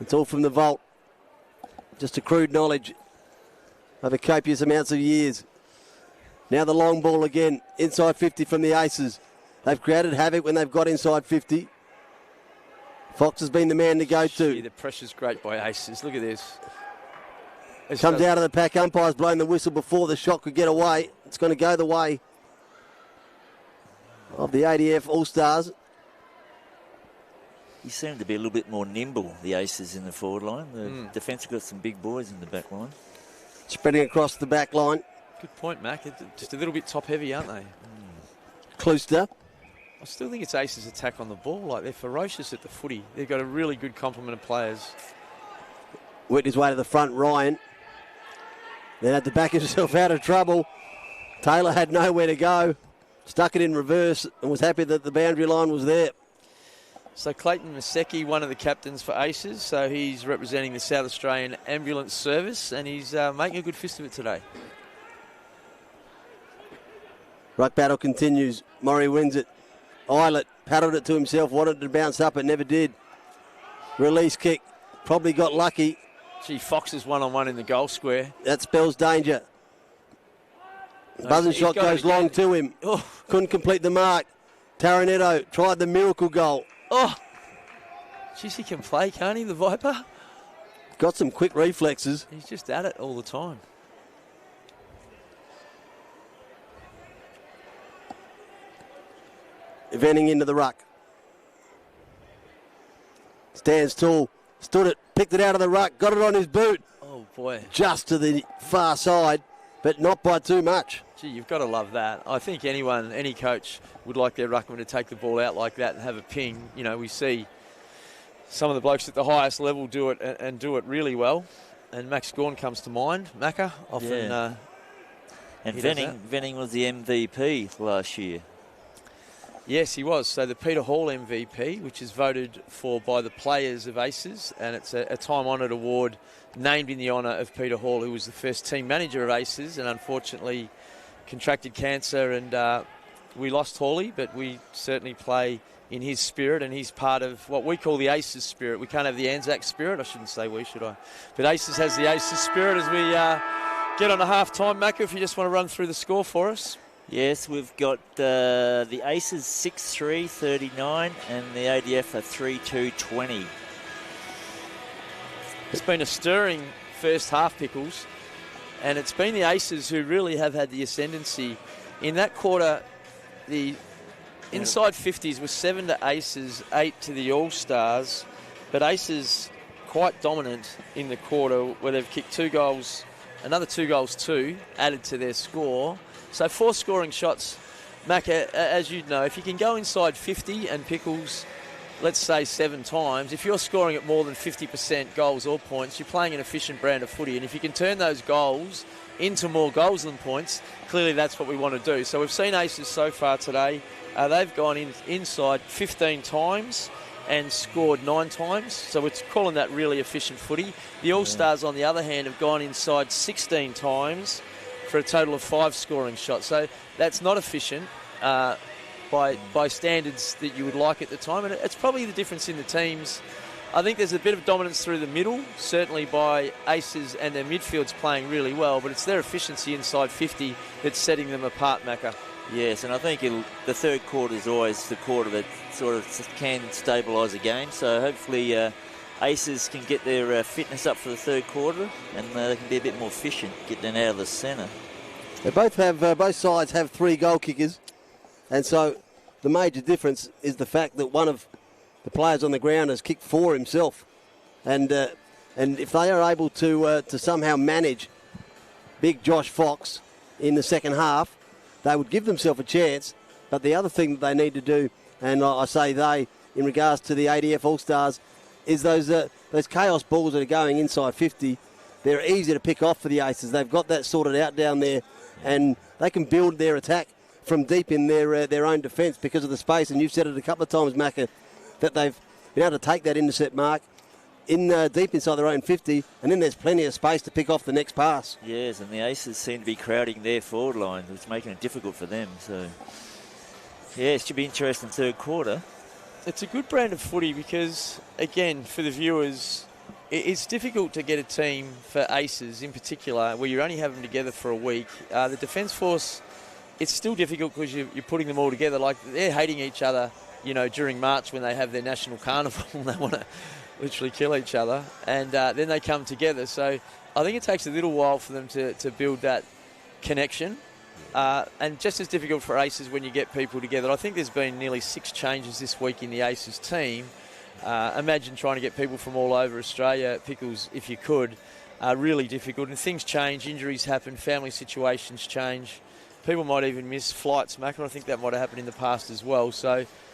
It's all from the vault. Just accrued knowledge over copious amounts of years. Now the long ball again, inside 50 from the Aces. They've created havoc when they've got inside 50. Fox has been the man to go to. Gee, the pressure's great by Aces. Look at this. Comes out of the pack. Umpire's blown the whistle before the shot could get away. It's going to go the way of the ADF All-Stars. He seemed to be a little bit more nimble, the Aces in the forward line. The defence have got some big boys in the back line. Spreading across the back line. Good point, Mac. Just a little bit top-heavy, aren't they? Klooster. I still think it's Aces' attack on the ball. Like, they're ferocious at the footy. They've got a really good complement of players. Worked his way to the front, Ryan. Then had to back himself out of trouble. Taylor had nowhere to go. Stuck it in reverse and was happy that the boundary line was there. So Clayton Maseki, one of the captains for ACES, so he's representing the South Australian Ambulance Service, and he's making a good fist of it today. Ruck battle continues. Murray wins it. Eilert paddled it to himself, wanted to bounce up, it never did. Release kick, probably got lucky. Gee, Fox is one-on-one in the goal square. That spells danger. Buzzing shot goes long to him. Oh. Couldn't complete the mark. Taranetto tried the miracle goal. Oh, geez, he can play, can't he, the Viper? Got some quick reflexes. He's just at it all the time. Venting into the ruck. Stands tall. Stood it. Picked it out of the ruck. Got it on his boot. Oh, boy. Just to the far side, but not by too much. Gee, you've got to love that. I think anyone, any coach would like their ruckman to take the ball out like that and have a ping. You know, we see some of the blokes at the highest level do it and do it really well. And Max Gawn comes to mind. Macca often. Yeah. And Venning was the MVP last year. Yes, he was. So the Peter Hall MVP, which is voted for by the players of ACES, and it's a time-honoured award named in the honour of Peter Hall, who was the first team manager of ACES and unfortunately contracted cancer, and we lost Hawley, but we certainly play in his spirit, and he's part of what we call the ACES spirit. We can't have the ANZAC spirit. I shouldn't say we, should I? But ACES has the ACES spirit as we get on to half-time. Macca, if you just want to run through the score for us. Yes, we've got the Aces 6-3-39 and the ADF are 3-2-20. It's been a stirring first half, Pickles, and it's been the Aces who really have had the ascendancy. In that quarter, the inside 50s was 7 to ACES, 8 to the All-Stars, but ACES quite dominant in the quarter where they've kicked 2 goals, another 2 goals too, added to their score. So 4 scoring shots. Mac, as you know, if you can go inside 50 and Pickles, let's say 7 times, if you're scoring at more than 50% goals or points, you're playing an efficient brand of footy. And if you can turn those goals into more goals than points, clearly that's what we want to do. So we've seen ACES so far today. They've gone inside 15 times and scored 9 times. So we're calling that really efficient footy. The All-Stars, on the other hand, have gone inside 16 times for a total of 5 scoring shots. So that's not efficient by standards that you would like at the time. And it's probably the difference in the teams I think there's a bit of dominance through the middle, certainly by ACES, and their midfield's playing really well, but it's their efficiency inside 50 that's setting them apart, Macca. Yes, and I think the third quarter is always the quarter that sort of can stabilise a game. So hopefully ACES can get their fitness up for the third quarter, and they can be a bit more efficient getting out of the centre. They both sides have 3 goal kickers, and so the major difference is the fact that one of the players on the ground has kicked 4 himself, and if they are able to somehow manage big Josh Fox in the second half, they would give themselves a chance. But the other thing that they need to do, and I say they, in regards to the ADF All-Stars, is those chaos balls that are going inside 50. They're easy to pick off for the Aces. They've got that sorted out down there, and they can build their attack from deep in their own defence because of the space. And you've said it a couple of times, Macca, that they've been able to take that intercept mark in deep inside their own 50, and then there's plenty of space to pick off the next pass. Yes, and the Aces seem to be crowding their forward line, which is making it difficult for them. So, yeah, it should be interesting third quarter. It's a good brand of footy because, again, for the viewers, it's difficult to get a team for ACES in particular where you only have them together for a week. The Defence Force, it's still difficult because you're putting them all together. Like, they're hating each other, during March when they have their national carnival. They want to literally kill each other, and then they come together. So I think it takes a little while for them to build that connection, and just as difficult for ACES when you get people together. I think there's been nearly 6 changes this week in the ACES team. Imagine trying to get people from all over Australia, Pickles, if you could. Really difficult, and things change, injuries happen, family situations change. People might even miss flights, Mac, and I think that might have happened in the past as well.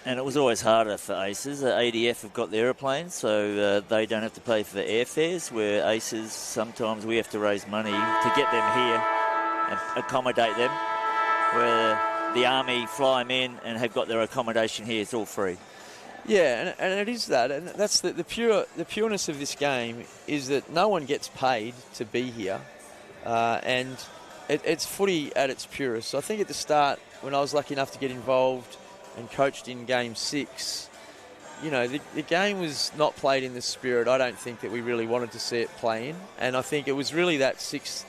And it was always harder for ACES. ADF have got the aeroplanes, so they don't have to pay for the airfares, where ACES, sometimes we have to raise money to get them here and accommodate them, where the Army fly them in and have got their accommodation here. It's all free. Yeah, and it is that. And that's the pureness of this game is that no one gets paid to be here, and it's footy at its purest. So I think at the start, when I was lucky enough to get involved and coached in Game 6, the game was not played in the spirit I don't think that we really wanted to see it play in. And I think it was really that 6th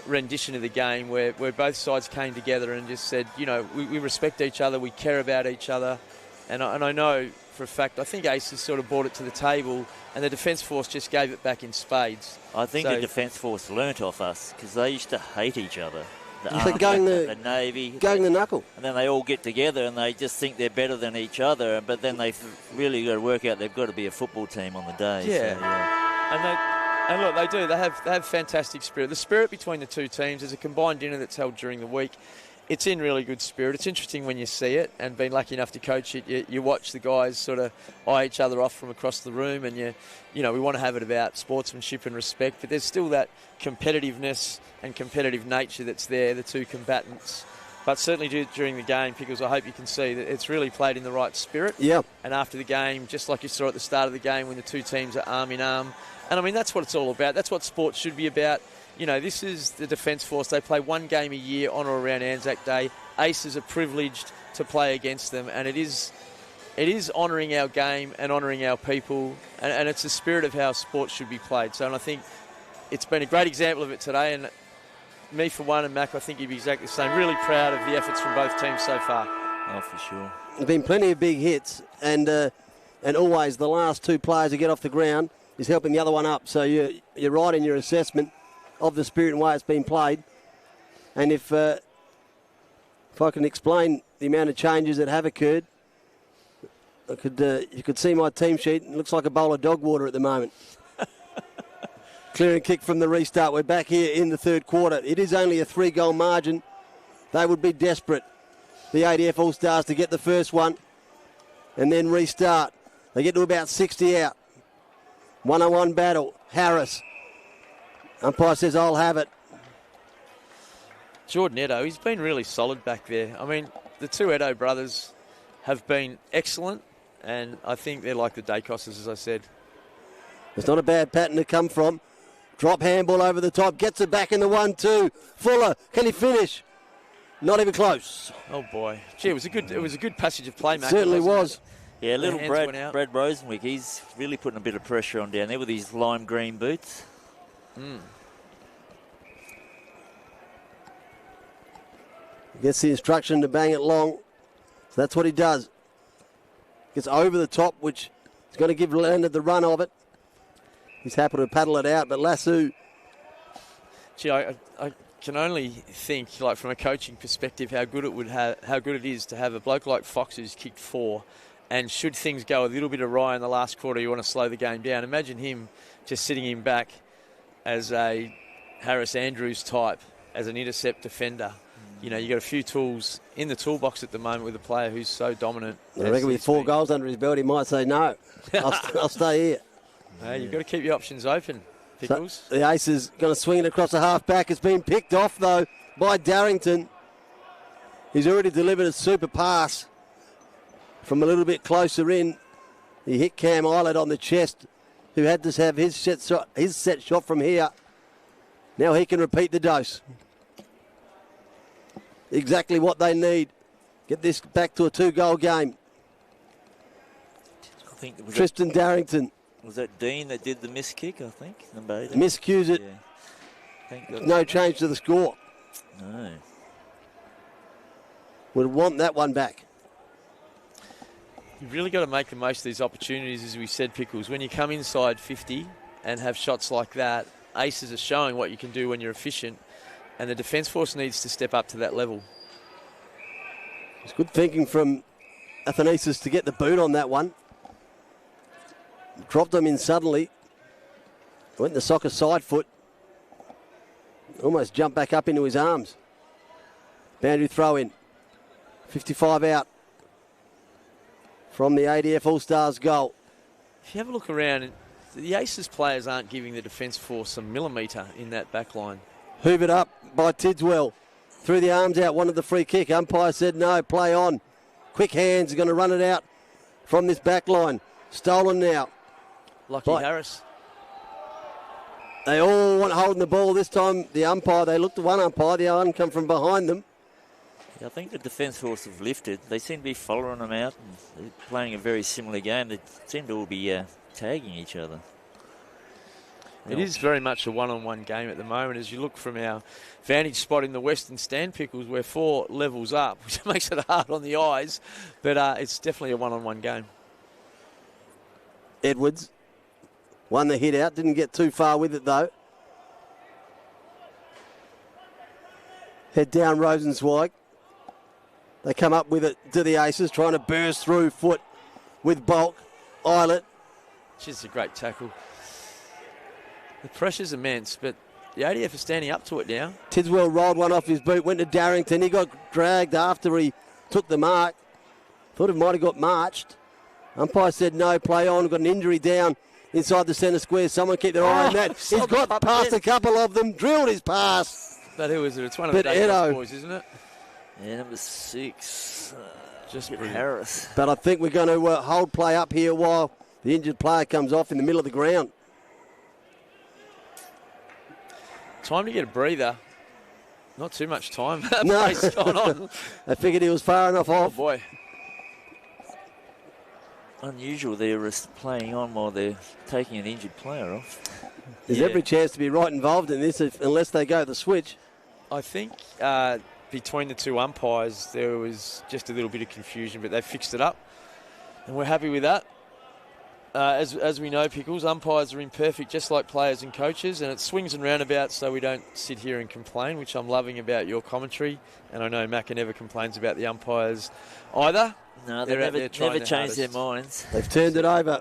rendition of the game where both sides came together and just said, we respect each other, we care about each other. And I know for a fact, I think ACES sort of brought it to the table, and the Defence Force just gave it back in spades. I think the Defence Force learnt off us because they used to hate each other. The Army, the Navy. Going the knuckle. And then they all get together and they just think they're better than each other, but then they've really got to work out they've got to be a football team on the day. Yeah. So, yeah. And look, they do. They have fantastic spirit. The spirit between the two teams is a combined dinner that's held during the week. It's in really good spirit. It's interesting when you see it, and being lucky enough to coach it, you watch the guys sort of eye each other off from across the room, and we want to have it about sportsmanship and respect, but there's still that competitiveness and competitive nature that's there, the two combatants. But certainly during the game, because I hope you can see that it's really played in the right spirit. Yeah. And after the game, just like you saw at the start of the game when the two teams are arm in arm. And I mean, that's what it's all about. That's what sports should be about. This is the Defence Force. They play one game a year on or around ANZAC Day. ACES are privileged to play against them, and it is honouring our game and honouring our people, and it's the spirit of how sports should be played. So, and I think it's been a great example of it today, and me for one, and Mac, I think you'd be exactly the same. Really proud of the efforts from both teams so far. Oh, for sure. There's been plenty of big hits, and always the last 2 players to get off the ground is helping the other one up. So you're right in your assessment of the spirit and way it's been played. And if I can explain the amount of changes that have occurred, you could see my team sheet. It looks like a bowl of dog water at the moment. Clear and kick from the restart. We're back here in the third quarter. It is only a 3-goal margin. They would be desperate, the ADF All-Stars, to get the first one and then restart. They get to about 60 out. 1-on-1 battle. Harris. Umpire says, I'll have it. Jordan Edo, he's been really solid back there. I mean, the 2 Edo brothers have been excellent, and I think they're like the Dacoses, as I said. It's not a bad pattern to come from. Drop handball over the top, gets it back in the 1-2. Fuller, can he finish? Not even close. Oh boy, gee, it was a good passage of play, Mac. Certainly was. Yeah, The little hands Brad went out. Rosenwick, he's really putting a bit of pressure on down there with his lime green boots. Gets the instruction to bang it long. So that's what he does. Gets over the top, which is going to give Leonard the run of it. He's happy to paddle it out, but Lassu... Gee, I can only think, like from a coaching perspective, how good it is to have a bloke like Fox who's kicked 4, and should things go a little bit awry in the last quarter, you want to slow the game down. Imagine him just sitting him back as a Harris Andrews type, as an intercept defender. You know, you've got a few tools in the toolbox at the moment with a player who's so dominant. I reckon with 4 goals under his belt, he might say no. I'll stay here. You've got to keep your options open, Pickles. So the Ace is going to swing it across the half-back. It's been picked off, though, by Darrington. He's already delivered a super pass from a little bit closer in. He hit Cam Eilert on the chest, who had to have his set shot from here. Now he can repeat the dose. Exactly what they need. Get this back to a 2-goal game. I think Tristan Darrington. Was that Dean that did the miss kick, I think? Miscues it. Yeah. No change to the score. No. Would want that one back. You've really got to make the most of these opportunities, as we said, Pickles. When you come inside 50 and have shots like that, Aces are showing what you can do when you're efficient, and the Defence Force needs to step up to that level. It's good thinking from Athanasius to get the boot on that one. Dropped him in suddenly. Went the soccer side foot. Almost jumped back up into his arms. Boundary throw in. 55 out from the ADF All-Stars goal. If you have a look around, the Aces players aren't giving the Defence Force a millimetre in that back line. Hoovered up by Tidswell. Threw the arms out, wanted the free kick. Umpire said no, play on. Quick hands, going to run it out from this back line. Stolen now. Lucky Harris. They all want holding the ball. This time the umpire, they looked at one umpire, the other one come from behind them. Yeah, I think the Defence Force have lifted. They seem to be following them out and they're playing a very similar game. They seem to all be tagging each other. It is very much a one-on-one game at the moment. As you look from our vantage spot in the Western Stand, Pickles, we're 4 levels up, which makes it hard on the eyes, but it's definitely a one-on-one game. Edwards won the hit out, didn't get too far with it though. Head down Rosenzweig. They come up with it to the Aces, trying to burst through foot with bulk. Eilert. Just a great tackle. The pressure's immense, but the ADF is standing up to it now. Tidswell rolled one off his boot, went to Darrington. He got dragged after he took the mark. Thought it might have got marched. Umpire said no, play on. Got an injury down inside the centre square. Someone keep their eye on that. He's got past a couple of them, drilled his pass. But who is it? It's one of the Davis boys, isn't it? Yeah, number 6. Just Harris. But I think we're going to hold play up here while the injured player comes off in the middle of the ground. Time to get a breather. Not too much time. No. Pace going on. I figured he was far enough Oh, off. boy. Unusual they're playing on while they're taking an injured player off. There's every chance to be right involved in this unless they go the switch. I think between the two umpires there was just a little bit of confusion, but they fixed it up, and we're happy with that. As we know, Pickles, umpires are imperfect just like players and coaches, and it swings and roundabouts, so we don't sit here and complain, which I'm loving about your commentary, and I know Macca never complains about the umpires either. No, they never changed their minds. They've turned it over.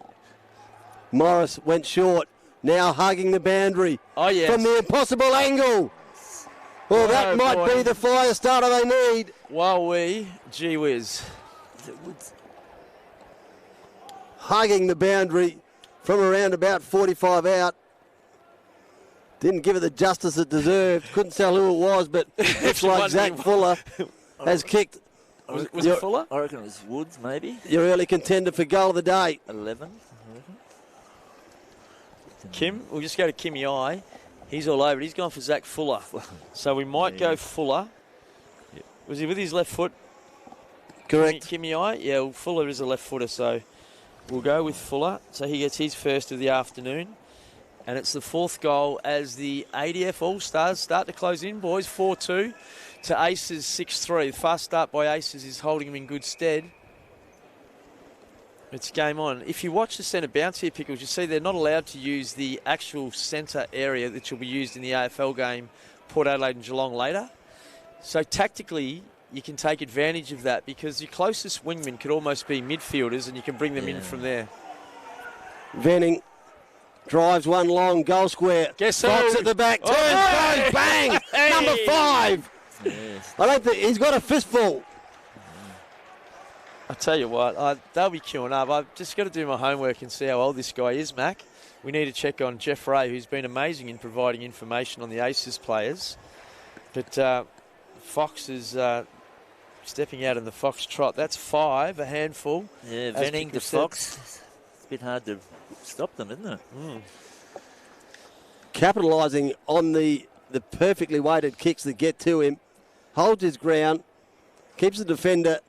Morris went short, now hugging the boundary. Oh, yes. From the impossible angle. Well, that might be the fire starter they need. Wowee, gee whiz. Hugging the boundary from around about 45 out. Didn't give it the justice it deserved. Couldn't tell who it was, but looks like Zach Fuller has kicked. Was it Fuller? I reckon it was Woods, maybe. Your early contender for goal of the day. 11, I reckon. Kim, we'll just go to Kimmy I. He's all over it. He's gone for Zach Fuller. So we might go Fuller. Was he with his left foot? Correct. Kimmy I? Yeah, well, Fuller is a left footer, so we'll go with Fuller. So he gets his first of the afternoon. And it's the fourth goal as the ADF All-Stars start to close in, boys. 4-2 to ACES 6-3. The fast start by ACES is holding them in good stead. It's game on. If you watch the centre bounce here, Pickles, you see they're not allowed to use the actual centre area that will be used in the AFL game, Port Adelaide and Geelong later. So tactically, you can take advantage of that because your closest wingmen could almost be midfielders and you can bring them in from there. Venning drives one long, goal square. Guess who? Fox at the back, turns, goes, bang! Hey! Number 5! Yes. I don't think he's got a fistful. I tell you what, they'll be queuing up. I've just got to do my homework and see how old this guy is, Mac. We need to check on Jeff Ray, who's been amazing in providing information on the ACES players. But Fox is stepping out in the Fox trot. That's 5, a handful. Yeah, Venning to Fox. It's a bit hard to stop them, isn't it? Capitalising on the perfectly weighted kicks that get to him. Holds his ground. Keeps the defender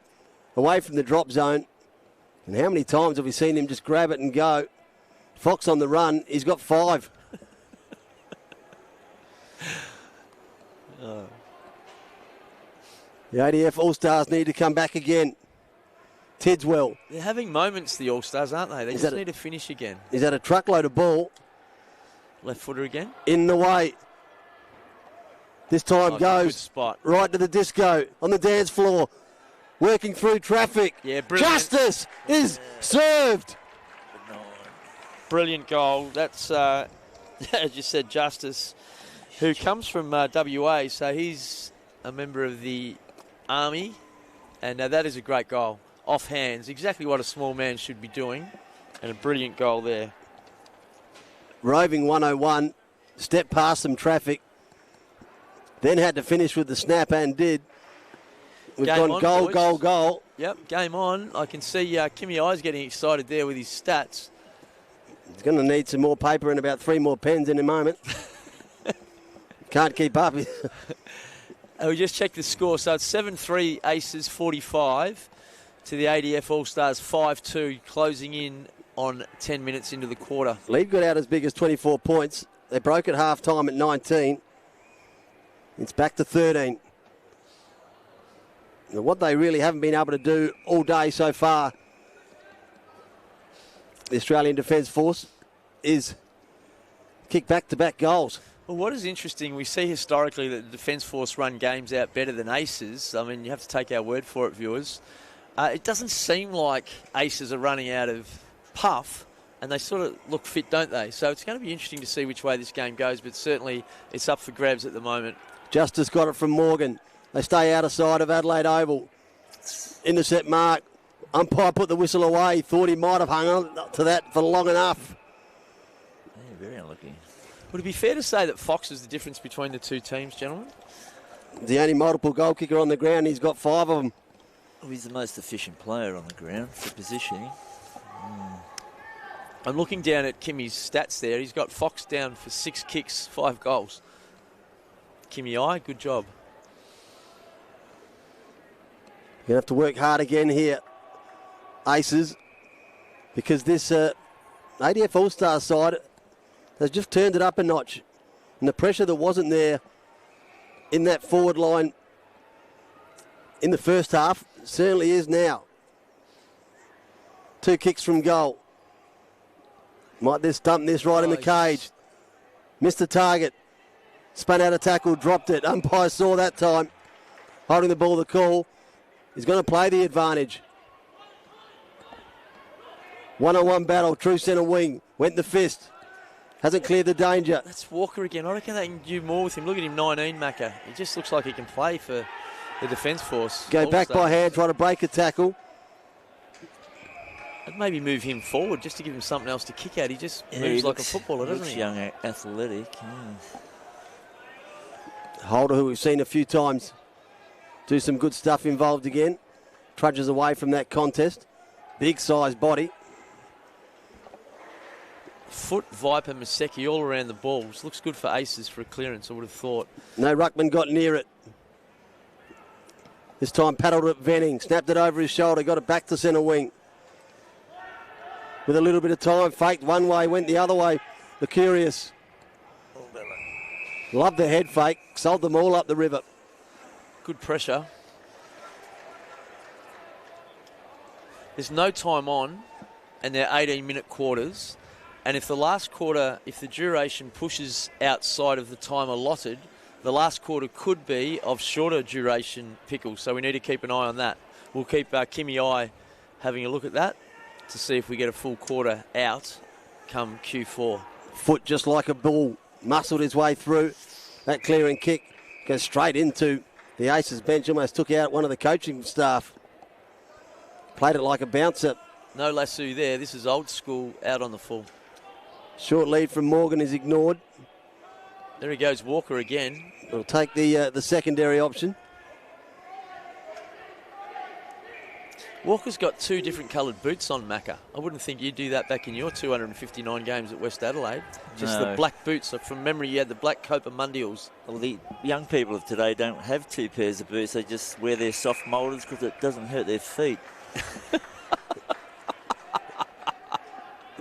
away from the drop zone. And how many times have we seen him just grab it and go? Fox on the run. He's got 5. The ADF All-Stars need to come back again. Tidswell. They're having moments, the All-Stars, aren't they? They just need to finish again. He's had a truckload of ball. Left footer again. In the way. This time Good goes spot. right to the disco on the dance floor. Working through traffic. Yeah, brilliant. Justice is served. Brilliant goal. That's, as you said, Justice, who comes from WA, so he's a member of the Army, and that is a great goal. Off hands, exactly what a small man should be doing, and a brilliant goal there. Roving 101, stepped past some traffic, then had to finish with the snap and did. We've Game gone on, goal, boys. goal, goal. Yep, game on. I can see Kimmy I's getting excited there with his stats. He's going to need some more paper and about 3 more pens in a moment. Can't keep up. We just checked the score. So it's 7-3 ACES 45 to the ADF All-Stars 5-2, closing in on 10 minutes into the quarter. Lead got out as big as 24 points. They broke at half-time at 19. It's back to 13. Now, what they really haven't been able to do all day so far, the Australian Defence Force, is kick back-to-back goals. Well, what is interesting, we see historically that the Defence Force run games out better than ACES. I mean, you have to take our word for it, viewers. It doesn't seem like ACES are running out of puff, and they sort of look fit, don't they? So it's going to be interesting to see which way this game goes, but certainly it's up for grabs at the moment. Justice got it from Morgan. They stay out of sight of Adelaide Oval. Intercept mark. Umpire put the whistle away. Thought he might have hung on to that for long enough. Yeah, very unlucky. Would it be fair to say that Fox is the difference between the two teams, gentlemen? The only multiple goal kicker on the ground. He's got 5 of them. Well, he's the most efficient player on the ground for positioning. I'm looking down at Kimmy's stats there. He's got Fox down for 6 kicks, 5 goals. Kimmy I, good job. You're going to have to work hard again here, ACES, because this ADF All-Star side has just turned it up a notch. And the pressure that wasn't there in that forward line in the first half certainly is now. 2 kicks from goal. Might this dump this right in the cage. Missed the target. Spun out a tackle, dropped it. Umpire saw that time. Holding the ball, the call. He's going to play the advantage. 1-on-1 battle, true centre wing. Went the fist. Hasn't cleared the danger. That's Walker again. I reckon they can do more with him. Look at him, 19, Macca. He just looks like he can play for the Defence Force. Go back by hand, try to break a tackle. I'd maybe move him forward just to give him something else to kick at. He just moves like a footballer, doesn't he? Young, athletic. Holder, who we've seen a few times do some good stuff involved again. Trudges away from that contest. Big size body. Foot, Viper, Maseki all around the balls. Looks good for ACES for a clearance, I would have thought. No ruckman got near it. This time paddled it Venning, snapped it over his shoulder, got it back to centre wing. With a little bit of time, faked one way, went the other way. The Curious. Loved the head fake, sold them all up the river. Good pressure. There's no time on, and they're 18-minute quarters. And if the last quarter, if the duration pushes outside of the time allotted, the last quarter could be of shorter duration, Pickles. So we need to keep an eye on that. We'll keep Kimmy I having a look at that to see if we get a full quarter out come Q4. Foot just like a bull, muscled his way through. That clearing kick goes straight into the Aces bench, almost took out one of the coaching staff. Played it like a bouncer. No lasso there. This is old school out on the full. Short lead from Morgan is ignored. There he goes, Walker again. We'll take the secondary option. Walker's got two different coloured boots on, Macca. I wouldn't think you'd do that back in your 259 games at West Adelaide. Just No. the black boots. So from memory, you had the black Copa Mundials. Well, the young people of today don't have two pairs of boots. They just wear their soft moulders because it doesn't hurt their feet.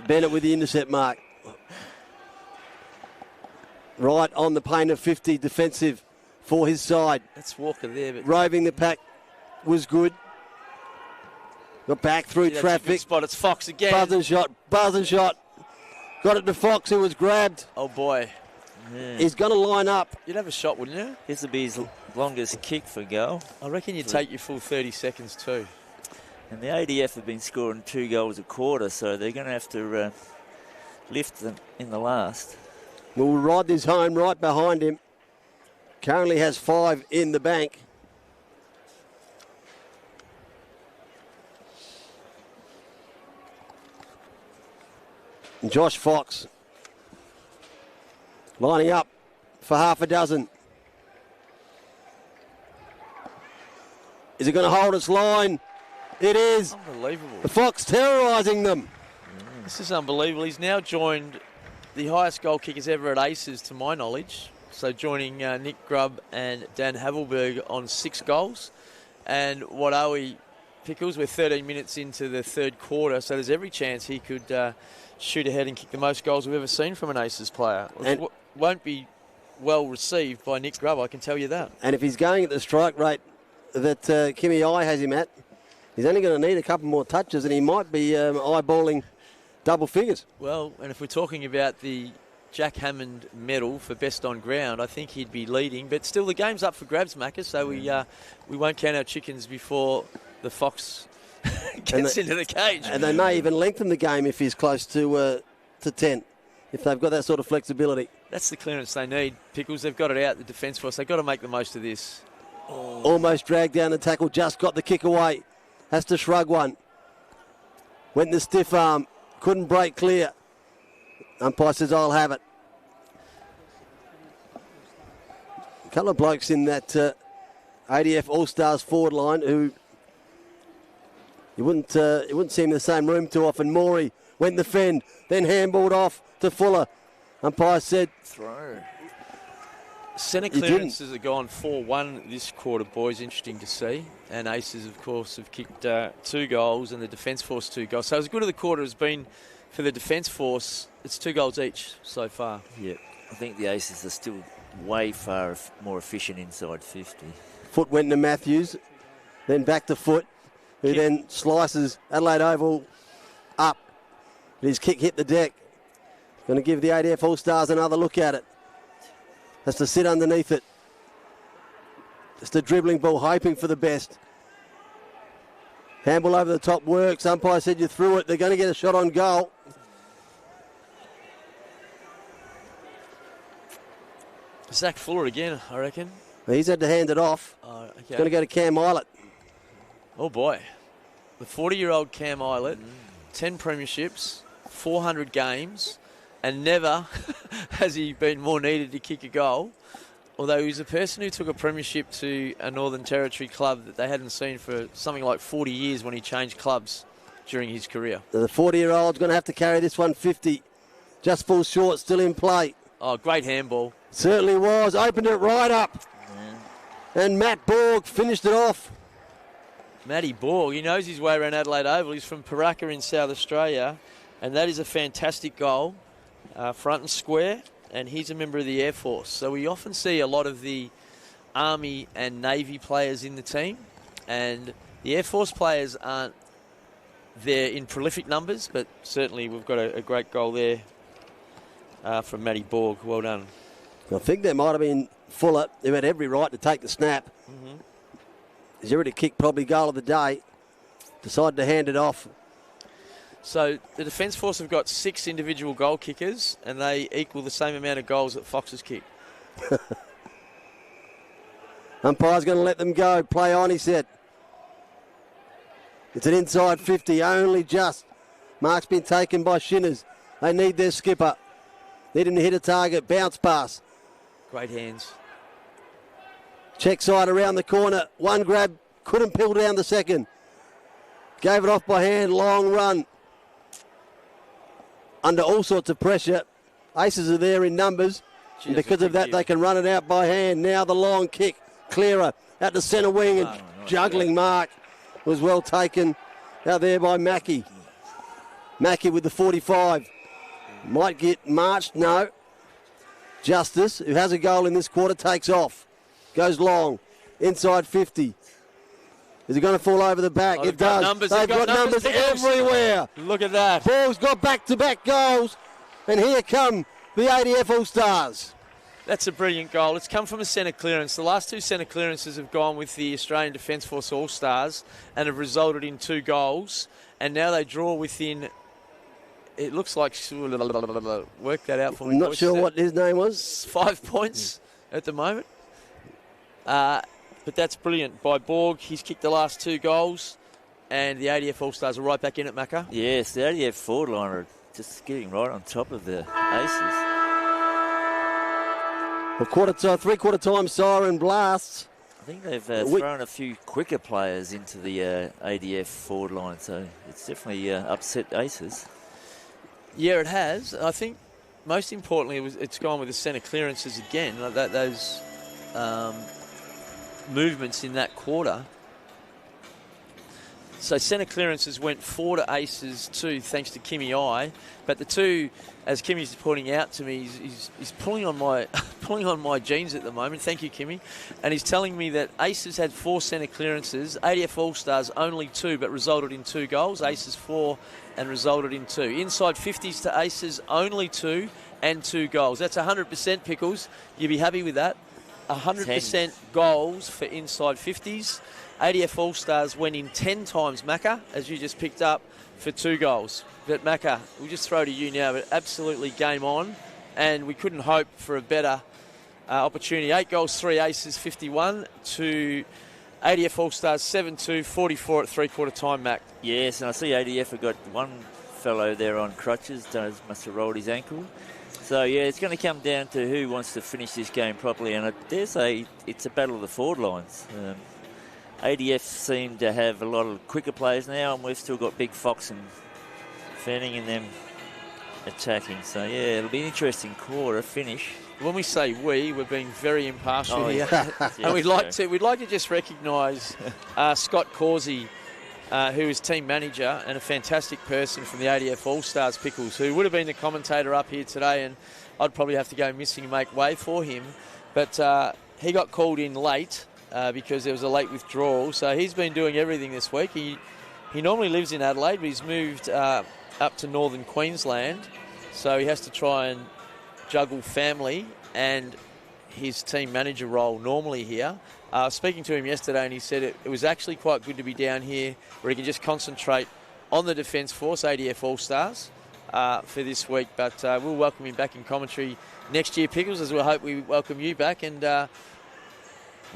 Bennett with the intercept mark. Right on the paint of 50, defensive for his side. That's Walker there. But Roving the pack was good. Got back through that's a good traffic. spot. It's Fox again. Buzzing shot. Got it to Fox, who was grabbed. Oh, boy. Yeah. He's going to line up. You'd have a shot, wouldn't you? This will be his longest kick for goal. I reckon you'd take your full 30 seconds too. And the ADF have been scoring 2 goals a quarter, so they're going to have to lift them in the last. We'll ride this home right behind him. Currently has 5 in the bank. And Josh Fox lining up for half a dozen. Is it going to hold its line? It is. Unbelievable. The Fox terrorising them. This is unbelievable. He's now joined the highest goal kickers ever at ACES, to my knowledge. So joining Nick Grubb and Dan Havelberg on 6 goals. And what are we, Pickles? We're 13 minutes into the third quarter, so there's every chance he could shoot ahead and kick the most goals we've ever seen from an ACES player. And won't be well received by Nick Grubb, I can tell you that. And if he's going at the strike rate that Kimmy I has him at, he's only going to need a couple more touches and he might be eyeballing double figures. Well, and if we're talking about the Jack Hammond medal for best on ground, I think he'd be leading. But still, the game's up for grabs, Macca, so we won't count our chickens before the Fox gets into the cage. And they may even lengthen the game if he's close to 10, if they've got that sort of flexibility. That's the clearance they need, Pickles. They've got it out, the defence force. They've got to make the most of this. Almost dragged down the tackle, just got the kick away. Has to shrug one. Went in the stiff arm, couldn't break clear. Umpire says, I'll have it. A couple of blokes in that ADF All-Stars forward line who you wouldn't see him in the same room too often. Morey went in the fend, then handballed off to Fuller. Umpire said, Throw. Centre clearances have gone 4-1 this quarter, boys. Interesting to see. And Aces, of course, have kicked 2 goals and the Defence Force 2 goals. So as good as the quarter has been for the Defence Force, it's 2 goals each so far. Yeah, I think the Aces are still way far more efficient inside 50. Foot went to Matthews, then back to Foot, who then slices Adelaide Oval up. His kick hit the deck. Going to give the ADF All-Stars another look at it. Has to sit underneath it. Just a dribbling ball, hoping for the best. Handball over the top works. Umpire said you threw it. They're going to get a shot on goal. Zach Fuller again, I reckon. He's had to hand it off. Okay. It's going to go to Cam Eilert. Oh, boy. The 40-year-old Cam Eilert, 10 premierships, 400 games, and never has he been more needed to kick a goal. Although he's a person who took a premiership to a Northern Territory club that they hadn't seen for something like 40 years when he changed clubs during his career. The 40-year-old's going to have to carry this one 50. Just falls short, still in play. Oh, great handball. Certainly was. Opened it right up. Yeah. And Matt Borg finished it off. Matty Borg, he knows his way around Adelaide Oval. He's from Paraka in South Australia, and that is a fantastic goal, front and square, and he's a member of the Air Force. So we often see a lot of the Army and Navy players in the team, and the Air Force players aren't there in prolific numbers, but certainly we've got a great goal there from Matty Borg. Well done. I think there might have been Fuller, who had every right to take the snap. Mm-hmm. He's already kicked probably goal of the day. Decided to hand it off. So the Defence Force have got 6 individual goal kickers, and they equal the same amount of goals that Fox has kicked. Umpire's going to let them go. Play on, he said. It's an inside 50, only just. Mark's been taken by Shinners. They need their skipper. Need him to hit a target. Bounce pass. Great hands. Check side around the corner. One grab. Couldn't peel down the second. Gave it off by hand. Long run. Under all sorts of pressure. Aces are there in numbers. And because of that, they can run it out by hand. Now the long kick. Clearer. Out the centre wing. And juggling Mark was well taken. Out there by Mackie. Mackie with the 45. Might get marched. No. Justice, who has a goal in this quarter, takes off. Goes long. Inside 50. Is it going to fall over the back? It does. They've got numbers everywhere. Look at that. Ball's got back-to-back goals. And here come the ADF All-Stars. That's a brilliant goal. It's come from a centre clearance. The last 2 centre clearances have gone with the Australian Defence Force All-Stars and have resulted in 2 goals. And now they draw within... It looks like... Work that out for me. I'm not sure what his name was. 5 points at the moment. But that's brilliant by Borg. He's kicked the last 2 goals. And the ADF All-Stars are right back in it, Macca. Yes, the ADF forward line are just getting right on top of the Aces. Well, 3-quarter time siren blasts. I think they've thrown a few quicker players into the ADF forward line, so it's definitely upset Aces. Yeah, it has. I think most importantly, it's gone with the centre clearances again. Like those movements in that quarter. So centre clearances went 4 to Aces, 2 thanks to Kimmy I. But the 2, as Kimmy's pointing out to me, he's pulling on my pulling on my jeans at the moment. Thank you, Kimmy. And he's telling me that Aces had 4 centre clearances, ADF All-Stars only 2, but resulted in 2 goals. Aces 4 and resulted in 2. Inside 50s to Aces only 2 and 2 goals. That's 100%, Pickles. You'd be happy with that. 100% goals for inside 50s. ADF All-Stars went in 10 times, Macca, as you just picked up, for 2 goals. But Macca, we'll just throw to you now, but absolutely game on, and we couldn't hope for a better opportunity. 8 goals, 3 aces, 51 to ADF All-Stars 7-2, 44 at 3-quarter time, Mac. Yes, and I see ADF have got one fellow there on crutches, must have rolled his ankle. So, yeah, it's going to come down to who wants to finish this game properly, and I dare say it's a battle of the forward lines. ADF seem to have a lot of quicker players now, and we've still got Big Fox and Fanning and them attacking. So, yeah, it'll be an interesting quarter finish. When we say we're being very impartial here. Yeah. And we'd like to just recognise Scott Causey, who is team manager and a fantastic person from the ADF All-Stars, Pickles, who would have been the commentator up here today, and I'd probably have to go missing and make way for him. But he got called in late because there was a late withdrawal, so he's been doing everything this week. He normally lives in Adelaide, but he's moved up to northern Queensland, so he has to try and juggle family and his team manager role normally here. Speaking to him yesterday, and he said it was actually quite good to be down here where he can just concentrate on the Defence Force, ADF All-Stars, for this week. But we'll welcome him back in commentary next year, Pickles, as we hope we welcome you back. And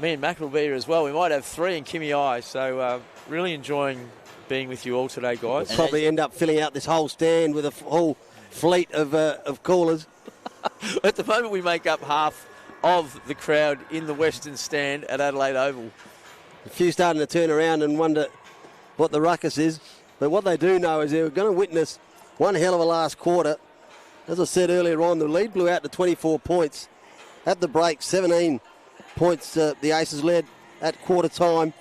me and Mac will be here as well. We might have 3 and Kimmy I. So really enjoying being with you all today, guys. We'll probably end up filling out this whole stand with a whole fleet of callers. At the moment, we make up half of the crowd in the Western Stand at Adelaide Oval. A few starting to turn around and wonder what the ruckus is. But what they do know is they're going to witness one hell of a last quarter. As I said earlier on, the lead blew out to 24 points. At the break, 17 points the Aces led at quarter time.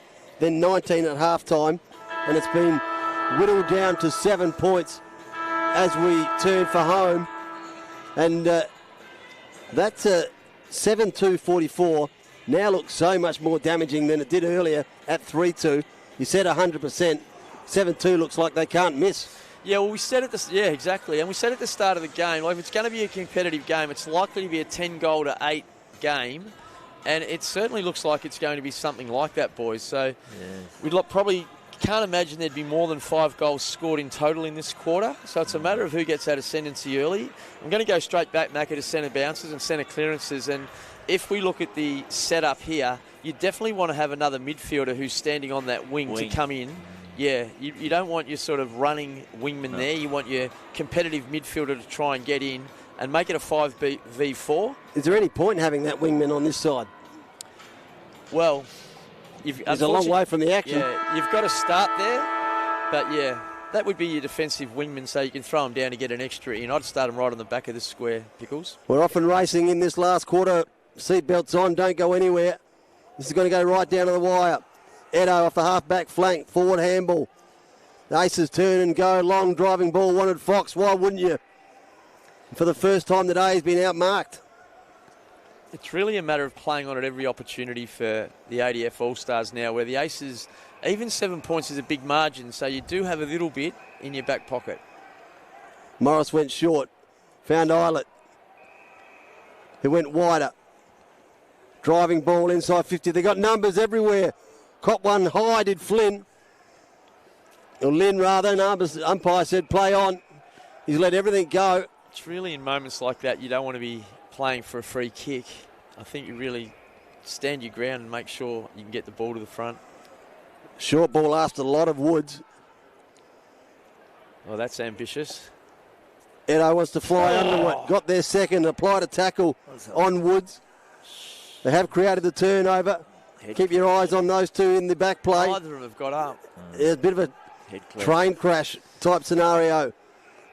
then 19 at half-time, and it's been whittled down to 7 points as we turn for home. And that's 7-2-44 now looks so much more damaging than it did earlier at 3-2. You said 100%. 7-2 looks like they can't miss. Yeah, well, we said at the exactly, and we said at the start of the game, like if it's going to be a competitive game, it's likely to be a 10-goal to 8 game, and it certainly looks like it's going to be something like that, boys. So we'd probably can't imagine there'd be more than 5 goals scored in total in this quarter. So it's a matter of who gets that ascendancy early. I'm going to go straight back, Macca, to centre bounces and centre clearances, and if we look at the setup here, you definitely want to have another midfielder who's standing on that wing. To come in. Yeah, you don't want your sort of running wingman there. You want your competitive midfielder to try and get in and make it a 5v4. Is there any point in having that wingman on this side? Well, he's a long way from the action. Yeah, you've got to start there. But, yeah, that would be your defensive wingman, so you can throw him down to get an extra in. I'd start him right on the back of the square, Pickles. We're off and racing in this last quarter. Seatbelts on, don't go anywhere. This is going to go right down to the wire. Edo off the half-back flank, forward handball. The Aces turn and go, long driving ball, wanted Fox. Why wouldn't you? For the first time today, he's been outmarked. It's really a matter of playing on at every opportunity for the ADF All-Stars now, where the Aces, even 7 points is a big margin, so you do have a little bit in your back pocket. Morris went short, found Eilert, who went wider. Driving ball inside 50. They got numbers everywhere. Caught one high, did Flynn. Or Lynn, rather. And umpire said, play on. He's let everything go. It's really in moments like that you don't want to be playing for a free kick. I think you really stand your ground and make sure you can get the ball to the front. Short ball asked a lot of Woods. Well, that's ambitious. Edo wants to fly under it. Got their second. Applied a tackle on Woods. They have created the turnover. Keep your eyes on those two in the back play. Neither of them have got up. There's a bit of a train crash type scenario.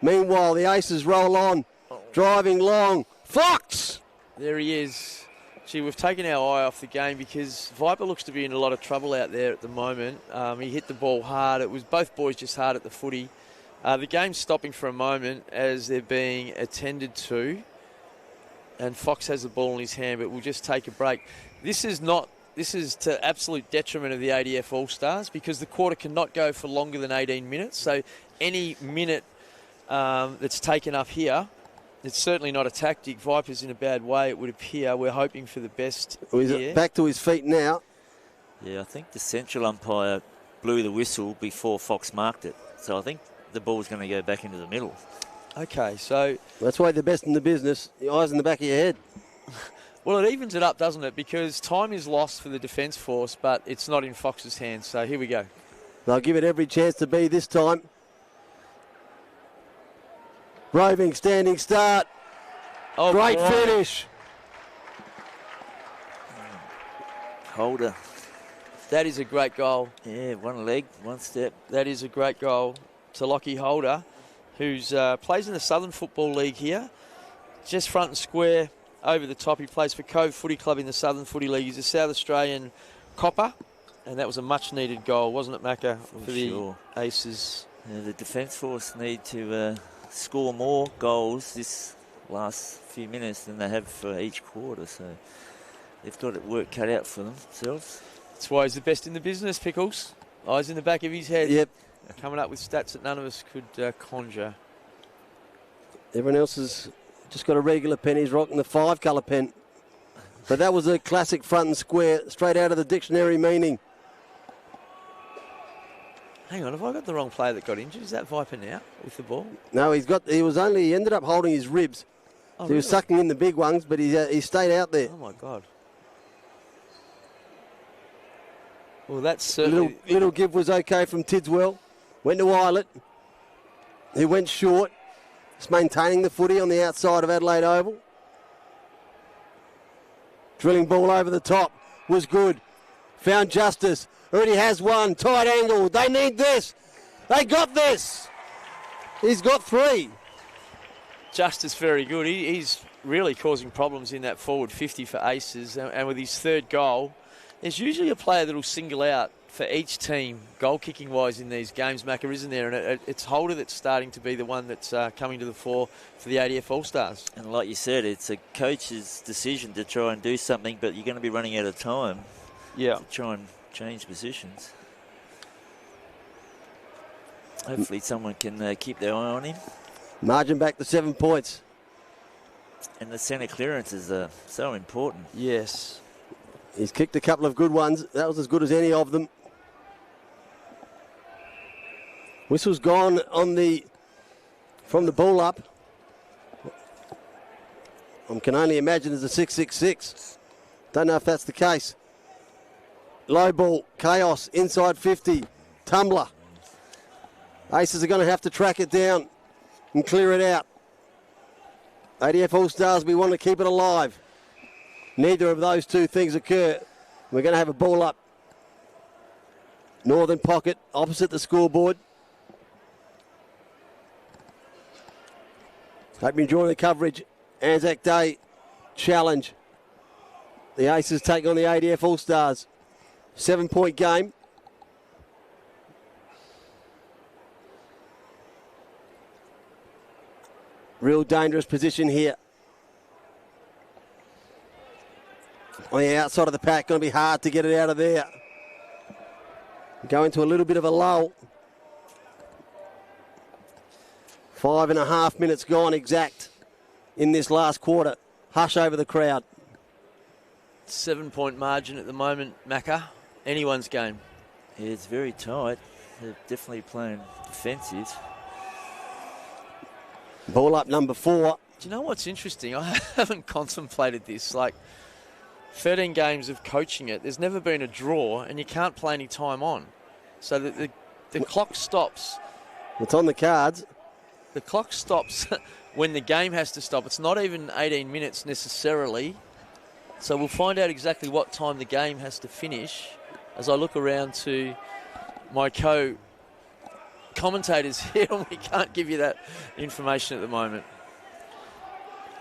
Meanwhile, the Aces roll on. Driving long. Fox! There he is. Gee, we've taken our eye off the game because Viper looks to be in a lot of trouble out there at the moment. He hit the ball hard. It was both boys just hard at the footy. The game's stopping for a moment as they're being attended to. And Fox has the ball in his hand, but we'll just take a break. This is to absolute detriment of the ADF All-Stars because the quarter cannot go for longer than 18 minutes. So any minute that's taken up here, it's certainly not a tactic. Viper's in a bad way, it would appear. We're hoping for the best here. Back to his feet now. Yeah, I think the central umpire blew the whistle before Fox marked it. So I think the ball's going to go back into the middle. Okay, so... That's why the best in the business. The eyes in the back of your head. Well, it evens it up, doesn't it? Because time is lost for the Defence Force, but it's not in Fox's hands. So here we go. They'll give it every chance to be this time. Roving, standing start. Oh, great boy. finish. Holder. That is a great goal. Yeah, one leg, one step. That is a great goal to Lockie Holder, who's plays in the Southern Football League here. Just front and square over the top. He plays for Cove Footy Club in the Southern Footy League. He's a South Australian copper, and that was a much-needed goal, wasn't it, Macca, for the Aces? Yeah, the Defence Force need to score more goals this last few minutes than they have for each quarter, so they've got work cut out for themselves. That's why he's the best in the business, Pickles. Eyes in the back of his head. Yep. Coming up with stats that none of us could conjure. Everyone else has just got a regular pen. He's rocking the 5-colour pen. But that was a classic front and square, straight out of the dictionary meaning. Hang on, have I got the wrong player that got injured? Is that Viper now with the ball? No, he ended up holding his ribs. Oh, He was sucking in the big ones, but he stayed out there. Oh, my God. Well, that's certainly... Little give was okay from Tidswell. Went to Eilert. He went short. Just maintaining the footy on the outside of Adelaide Oval. Drilling ball over the top was good. Found Justice. Already has one. Tight angle. They need this. They got this. He's got 3. Justice very good. He's really causing problems in that forward 50 for Aces. And with his third goal, there's usually a player that will single out for each team, goal-kicking wise in these games, Macca, isn't there? And it's Holder that's starting to be the one that's coming to the fore for the ADF All-Stars. And like you said, it's a coach's decision to try and do something, but you're going to be running out of time to try and change positions. Hopefully someone can keep their eye on him. Margin back to 7 points. And the centre clearances are so important. Yes. He's kicked a couple of good ones. That was as good as any of them. Whistle's gone from the ball up. I can only imagine there's a 666. Don't know if that's the case. Low ball, chaos, inside 50, tumbler. Aces are going to have to track it down and clear it out. ADF All-Stars, we want to keep it alive. Neither of those two things occur. We're going to have a ball up. Northern pocket, opposite the scoreboard. Hope you enjoy the coverage. ANZAC Day challenge. The Aces take on the ADF All-Stars. 7-point game. Real dangerous position here. On the outside of the pack, going to be hard to get it out of there. Go into a little bit of a lull. 5.5 minutes gone exact in this last quarter. Hush over the crowd. 7-point margin at the moment, Macca. Anyone's game. Yeah, it's very tight. They're definitely playing defensive. Ball up number 4. Do you know what's interesting? I haven't contemplated this. Like, 13 games of coaching it, there's never been a draw, and you can't play any time on. So the clock stops. It's on the cards. The clock stops when the game has to stop. It's not even 18 minutes necessarily. So we'll find out exactly what time the game has to finish as I look around to my commentators here, and we can't give you that information at the moment.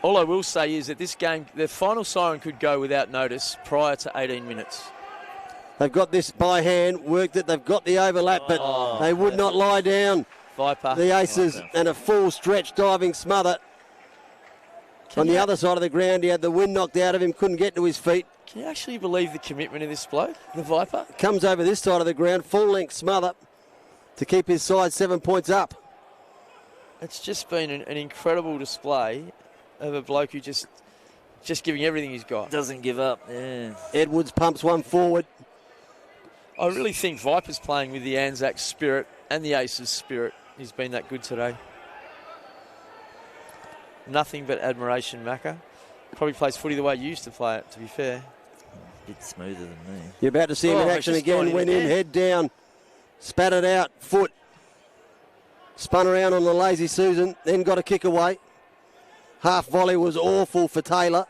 All I will say is that this game, the final siren could go without notice prior to 18 minutes. They've got this by hand, worked it, they've got the overlap, but they would not lie down. Viper. The Aces, and a full stretch diving smother. On the other side of the ground, he had the wind knocked out of him, couldn't get to his feet. Can you actually believe the commitment of this bloke, the Viper? Comes over this side of the ground, full length smother to keep his side 7 points up. It's just been an incredible display of a bloke who just giving everything he's got. Doesn't give up. Yeah. Edwards pumps one forward. I really think Viper's playing with the ANZAC spirit and the Aces spirit. He's been that good today. Nothing but admiration, Macca. Probably plays footy the way you used to play it, to be fair. A bit smoother than me. You're about to see him in action again. Went in, head down, spat it out, foot. Spun around on the lazy Susan, then got a kick away. Half volley was awful for Taylor.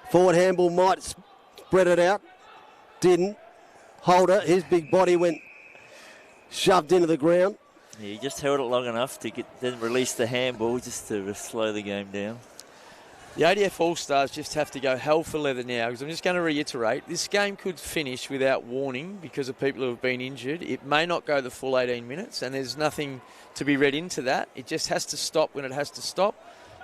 Forward handball might spread it out. Didn't. Holder, his big body went shoved into the ground. Yeah, he just held it long enough to then release the handball just to slow the game down. The ADF All-Stars just have to go hell for leather now, because I'm just going to reiterate, this game could finish without warning because of people who have been injured. It may not go the full 18 minutes, and there's nothing to be read into that. It just has to stop when it has to stop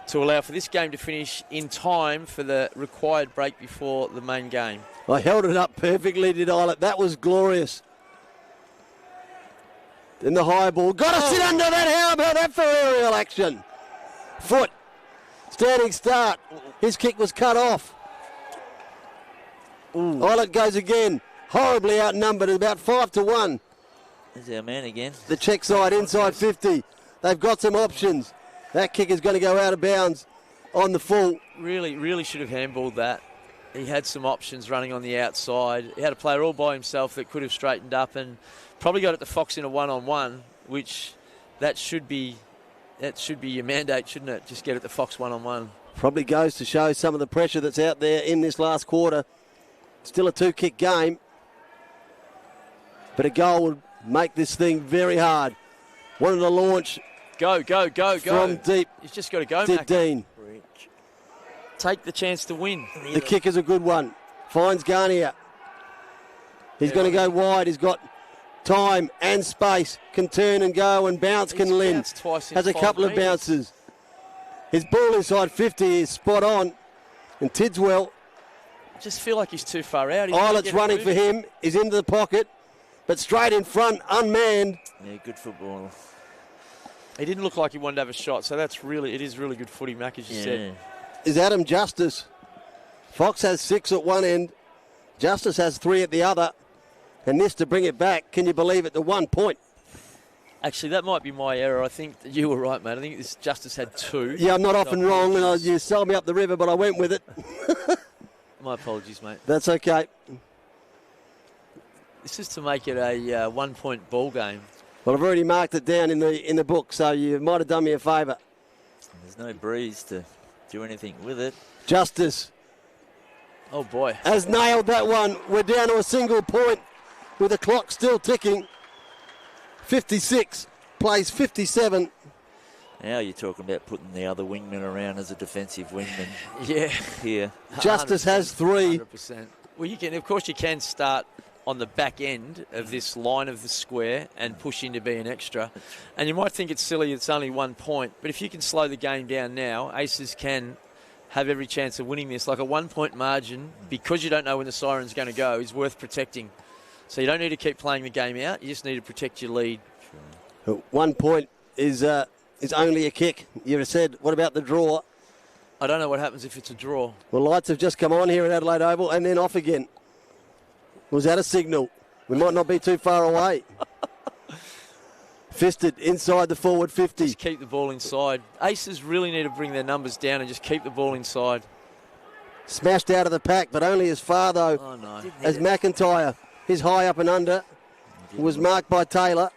to allow for this game to finish in time for the required break before the main game. I held it up perfectly, did Eilert. That was glorious. Then the high ball. Got to sit under that. How about that for aerial action? Foot. Standing start. His kick was cut off. Eilert goes again. Horribly outnumbered at about 5-1. There's our man again. The check side inside 50. They've got some options. That kick is going to go out of bounds on the full. Really should have handballed that. He had some options running on the outside. He had a player all by himself that could have straightened up and probably got it to Fox in a one-on-one, which that should be your mandate, shouldn't it? Just get it to Fox one-on-one. Probably goes to show some of the pressure that's out there in this last quarter. Still a 2-kick game. But a goal would make this thing very hard. Wanted to launch. Go. From deep. He's just got to go, Did Mac. Dean. Take the chance to win. The kick is a good one. Finds Garnier. He's going to go wide. He's got time and space. Can turn and go and bounce. He's can Lynn. bounced twice in Has a 5 couple of metres. bounces. His ball inside 50 is spot on. And Tidswell, I just feel like he's too far out. He's gotta Islet's get it running for moving. him. He's into the pocket, but straight in front, unmanned. Yeah, good football. He didn't look like he wanted to have a shot, so it is really good footy, Mac, as you said. Is Adam Justice. Fox has 6 at one end. Justice has 3 at the other. And this to bring it back, can you believe it, to 1 point? Actually, that might be my error. I think that you were right, mate. I think this Justice had 2. Yeah, I'm not often So wrong, and apologies. you sold me up the river, but I went with it. My apologies, mate. That's okay. This is to make it a 1 point ball game. Well, I've already marked it down in the book, so you might have done me a favour. There's no breeze to do anything with it. Justice Oh, boy. has nailed that one. We're down to a single point with the clock still ticking. 56 plays 57. Now you're talking about putting the other wingman around as a defensive wingman Yeah. here. Justice has 3. 100%. Well, of course, you can start on the back end of this line of the square and push in to be an extra. And you might think it's silly, it's only 1 point, but if you can slow the game down now, Aces can have every chance of winning this. Like a 1 point margin, because you don't know when the siren's going to go, is worth protecting. So you don't need to keep playing the game out, you just need to protect your lead. 1 point is only a kick. You said, what about the draw? I don't know what happens if it's a draw. Well, lights have just come on here at Adelaide Oval and then off again. Was that a signal? We might not be too far away. Fisted inside the forward 50. Just keep the ball inside. Aces really need to bring their numbers down and just keep the ball inside. Smashed out of the pack, but only as far, though, Oh, no. as McIntyre. His high up and under was marked by Taylor.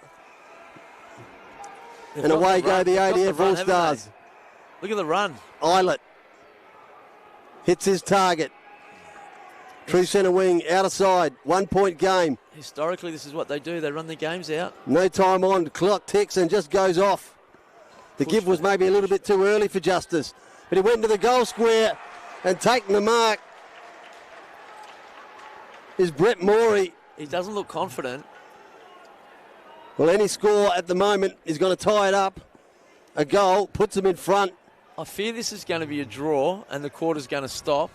They've And got away the go run. the They've got ADF run, All-Stars. haven't they? Look at the run. Islet hits his target. True centre wing, out of side. 1 point game. Historically, this is what they do. They run their games out. No time on. Clock ticks and just goes off. The give was maybe a little bit too early for Justice. But he went to the goal square and taking the mark is Brett Morey. He doesn't look confident. Well, any score at the moment is going to tie it up. A goal puts them in front. I fear this is going to be a draw and the quarter's going to stop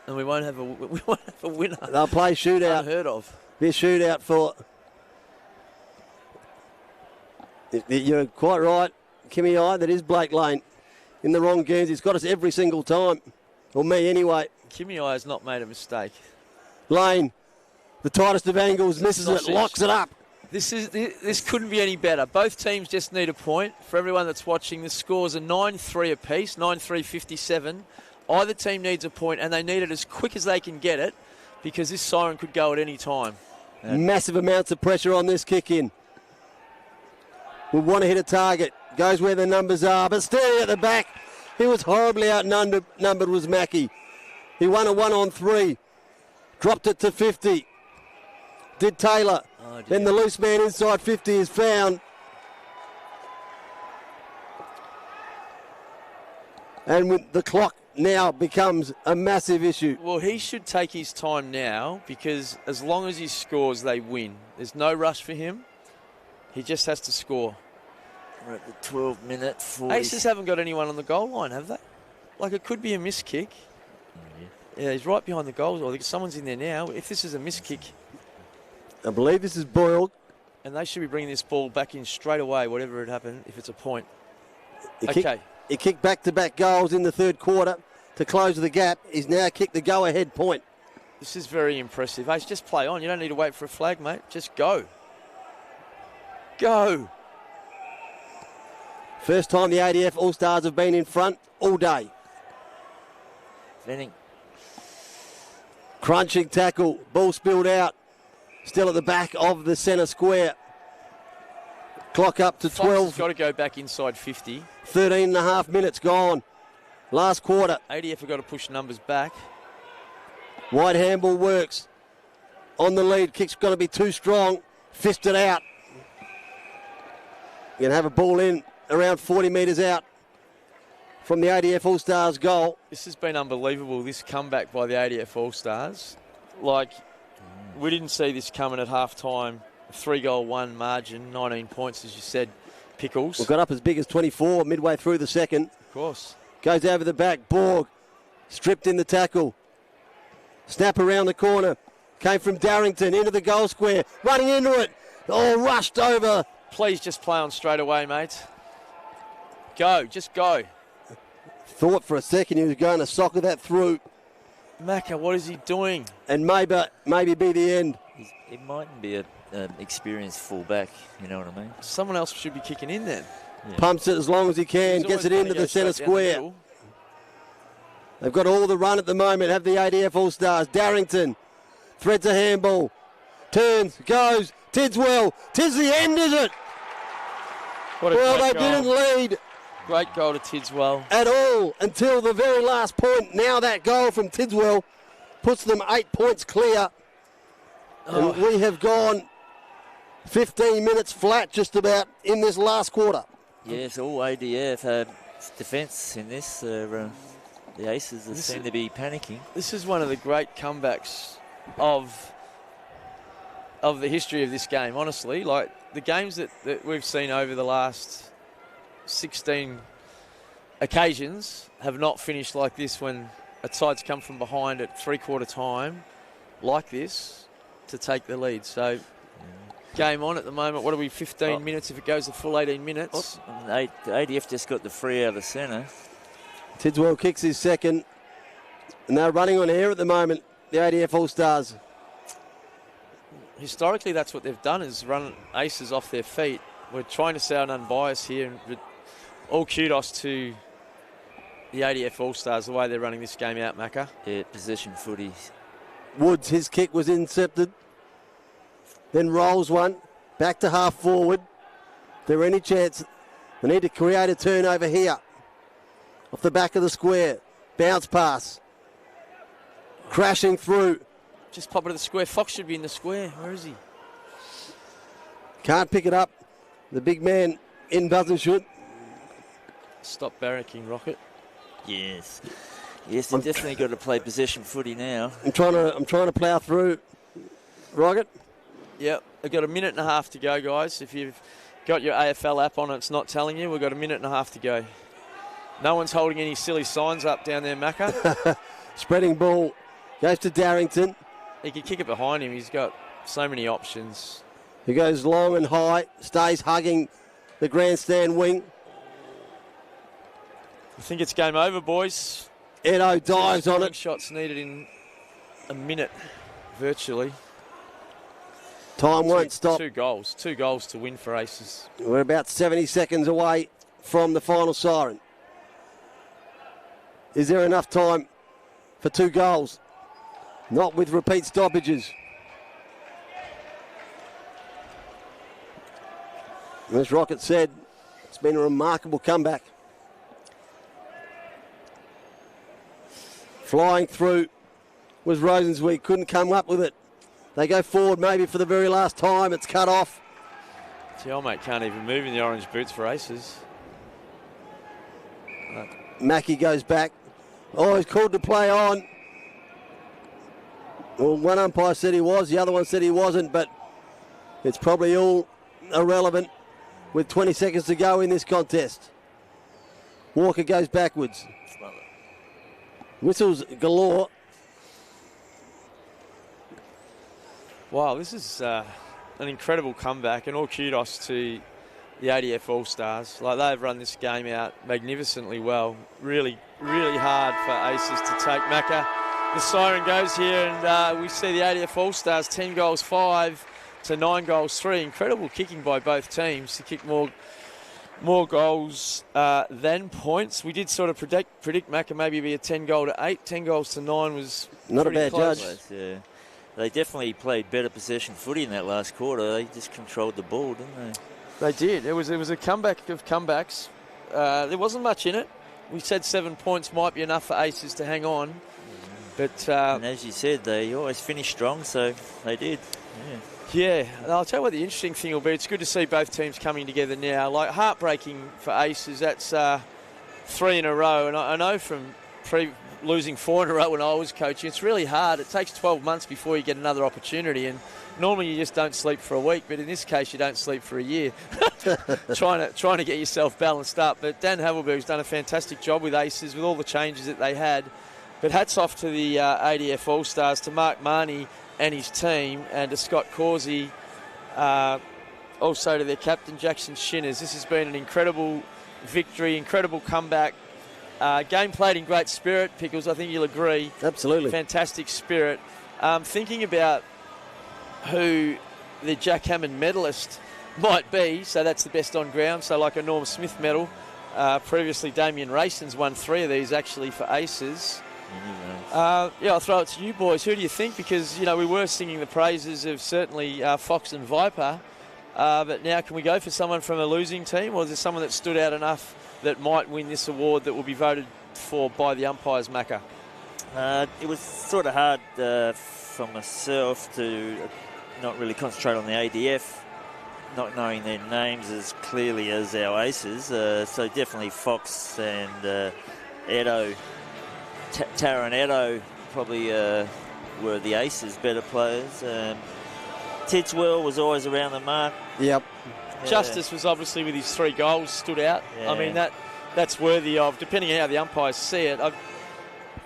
and we won't have a winner. They'll play shootout. Unheard of. Be a shootout for... You're quite right, Kimmy I. That is Blake Lane in the wrong gears. He's got us every single time. Or me anyway. Kimmy I has not made a mistake. Lane, the tightest of angles, misses it, Sausage. locks it up. This couldn't be any better. Both teams just need a point. For everyone that's watching, the scores are 9-3 apiece, 9-3-57. Either team needs a point, and they need it as quick as they can get it because this siren could go at any time. Massive amounts of pressure on this kick in. We want to hit a target. Goes where the numbers are, but staring at the back. He was horribly outnumbered was Mackie. He won a 1-on-3. Dropped it to 50. Did Taylor. Oh, dear. Then the loose man inside 50 is found. And with the clock now becomes a massive issue. Well, he should take his time now because as long as he scores, they win. There's no rush for him. He just has to score. We're at the 12-minute 40. Aces haven't got anyone on the goal line, have they? Like, it could be a miss kick. Yeah, he's right behind the goals. Or someone's in there now. If this is a miss kick, I believe this is Boyle. and they should be bringing this ball back in straight away, whatever had happened, if it's a point. He kicked back-to-back goals in the third quarter to close the gap. He's now kicked the go-ahead point. This is very impressive. Ace, just play on. You don't need to wait for a flag, mate. Just go. Go. First time the ADF All-Stars have been in front all day. Venning. Crunching tackle, ball spilled out. Still at the back of the centre square. Clock up to Fox 12. has got to go back inside 50. 13 and a half minutes gone. Last quarter. ADF have got to push numbers back. Wide handball works. On the lead. Kick's going to be too strong. Fisted out. You're going to have a ball in around 40 metres out from the ADF All-Stars goal. This has been unbelievable, this comeback by the ADF All-Stars. Like, we didn't see this coming at half-time. 3-goal-1 margin, 19 points, as you said, Pickles. We got up as big as 24 midway through the second. Of course. Goes over the back. Borg stripped in the tackle. Snap around the corner. Came from Darrington into the goal square. Running into it. Oh, rushed over. Please just play on straight away, mate. Go, just go. Thought for a second he was going to soccer that through. Macca, what is he doing? And maybe be the end. It mightn't be an experienced fullback, you know what I mean? Someone else should be kicking in then. Yeah. Pumps it as long as he can. He's Gets always it into gonna go the centre straight down the square. middle. They've got all the run at the moment. Have the ADF All-Stars. Darrington threads a handball. Turns, goes. Tidswell. Tis the end, is it? What a Well, great they goal. didn't lead Great goal to Tidswell. at all until the very last point. Now that goal from Tidswell puts them 8 points clear. Oh. And we have gone 15 minutes flat just about in this last quarter. Yes, all ADF defence in this. The Aces seem to be panicking. This is one of the great comebacks of the history of this game, honestly. Like, the games that we've seen over the last 16 occasions have not finished like this, when a side's come from behind at three-quarter time like this to take the lead. So, game on at the moment. What are we, 15 minutes if it goes the full 18 minutes? The ADF just got the free out of the centre. Tidswell kicks his second. And they're running on air at the moment, the ADF All-Stars. Historically, that's what they've done, is run Aces off their feet. We're trying to sound unbiased here, but all kudos to the ADF All-Stars, the way they're running this game out, Macca. Yeah, possession footy. Woods, his kick was intercepted. Then rolls one. Back to half forward. If there any chance, they need to create a turnover here. Off the back of the square. Bounce pass. Crashing through. Just pop it to the square. Fox should be in the square. Where is he? Can't pick it up. The big man in doesn't shoot. Stop barracking, Rocket. Yes. Yes, they've definitely got to play possession footy now. I'm trying to plough through. Rocket. Yep. We've got a minute and a half to go, guys. If you've got your AFL app on and it's not telling you, we've got a minute and a half to go. No one's holding any silly signs up down there, Macca. Spreading ball. Goes to Darrington. He can kick it behind him. He's got so many options. He goes long and high. Stays hugging the grandstand wing. I think it's game over, boys. Edo dives on it. Shots needed in a minute, virtually. Time won't stop. Two goals to win for Aces. We're about 70 seconds away from the final siren. Is there enough time for 2 goals? Not with repeat stoppages. As Rocket said, it's been a remarkable comeback. Flying through was Rosensweig, couldn't come up with it. They go forward maybe for the very last time. It's cut off. Mate can't even move in the orange boots for Aces. Mackie goes back. Oh, he's called to play on. Well, one umpire said he was, the other one said he wasn't, but it's probably all irrelevant with 20 seconds to go in this contest. Walker goes backwards. Whistles galore. Wow, this is an incredible comeback, and all kudos to the ADF All-Stars. Like, they've run this game out magnificently well. Really, really hard for Aces to take. Macca, the siren goes here, and we see the ADF All-Stars 10 goals 5 to 9 goals 3. Incredible kicking by both teams to kick more goals than points. We did sort of predict Macca maybe be a 10 goal to 8. 10 goals to 9 was not a bad close. judge. Yeah. They definitely played better possession footy in that last quarter. They just controlled the ball, didn't they? They did. It was a comeback of comebacks. There wasn't much in it. We said 7 points might be enough for Aces to hang on. But and as you said, they always finish strong, so they did. Yeah, and I'll tell you what the interesting thing will be. It's good to see both teams coming together now. Like, heartbreaking for Aces, that's 3 in a row. And I know from losing 4 in a row when I was coaching. It's really hard. It takes 12 months before you get another opportunity, and normally you just don't sleep for a week, but in this case you don't sleep for a year trying to get yourself balanced up. But Dan Havelberg's done a fantastic job with ACES with all the changes that they had. But hats off to the ADF All-Stars, to Mark Marnie and his team, and to Scott Causey, also to their captain Jackson Shinners. This has been an incredible victory, incredible comeback. Game played in great spirit, Pickles, I think you'll agree. Absolutely. Fantastic spirit. Thinking about who the Jack Hammond medalist might be, so that's the best on ground, so like a Norm Smith medal. Previously, Damien Rayson's won 3 of these actually for ACES. I'll throw it to you boys. Who do you think? Because, you know, we were singing the praises of certainly Fox and Viper, but now can we go for someone from a losing team, or is there someone that stood out enough that might win this award that will be voted for by the umpires, Macca? It was sort of hard for myself to not really concentrate on the ADF, not knowing their names as clearly as our ACES. So definitely Fox and Edo, Tara and Edo probably were the ACES better players. Tidswell was always around the mark. Yep. Justice was obviously, with his 3 goals, stood out. Yeah. I mean, that's worthy of, depending on how the umpires see it. I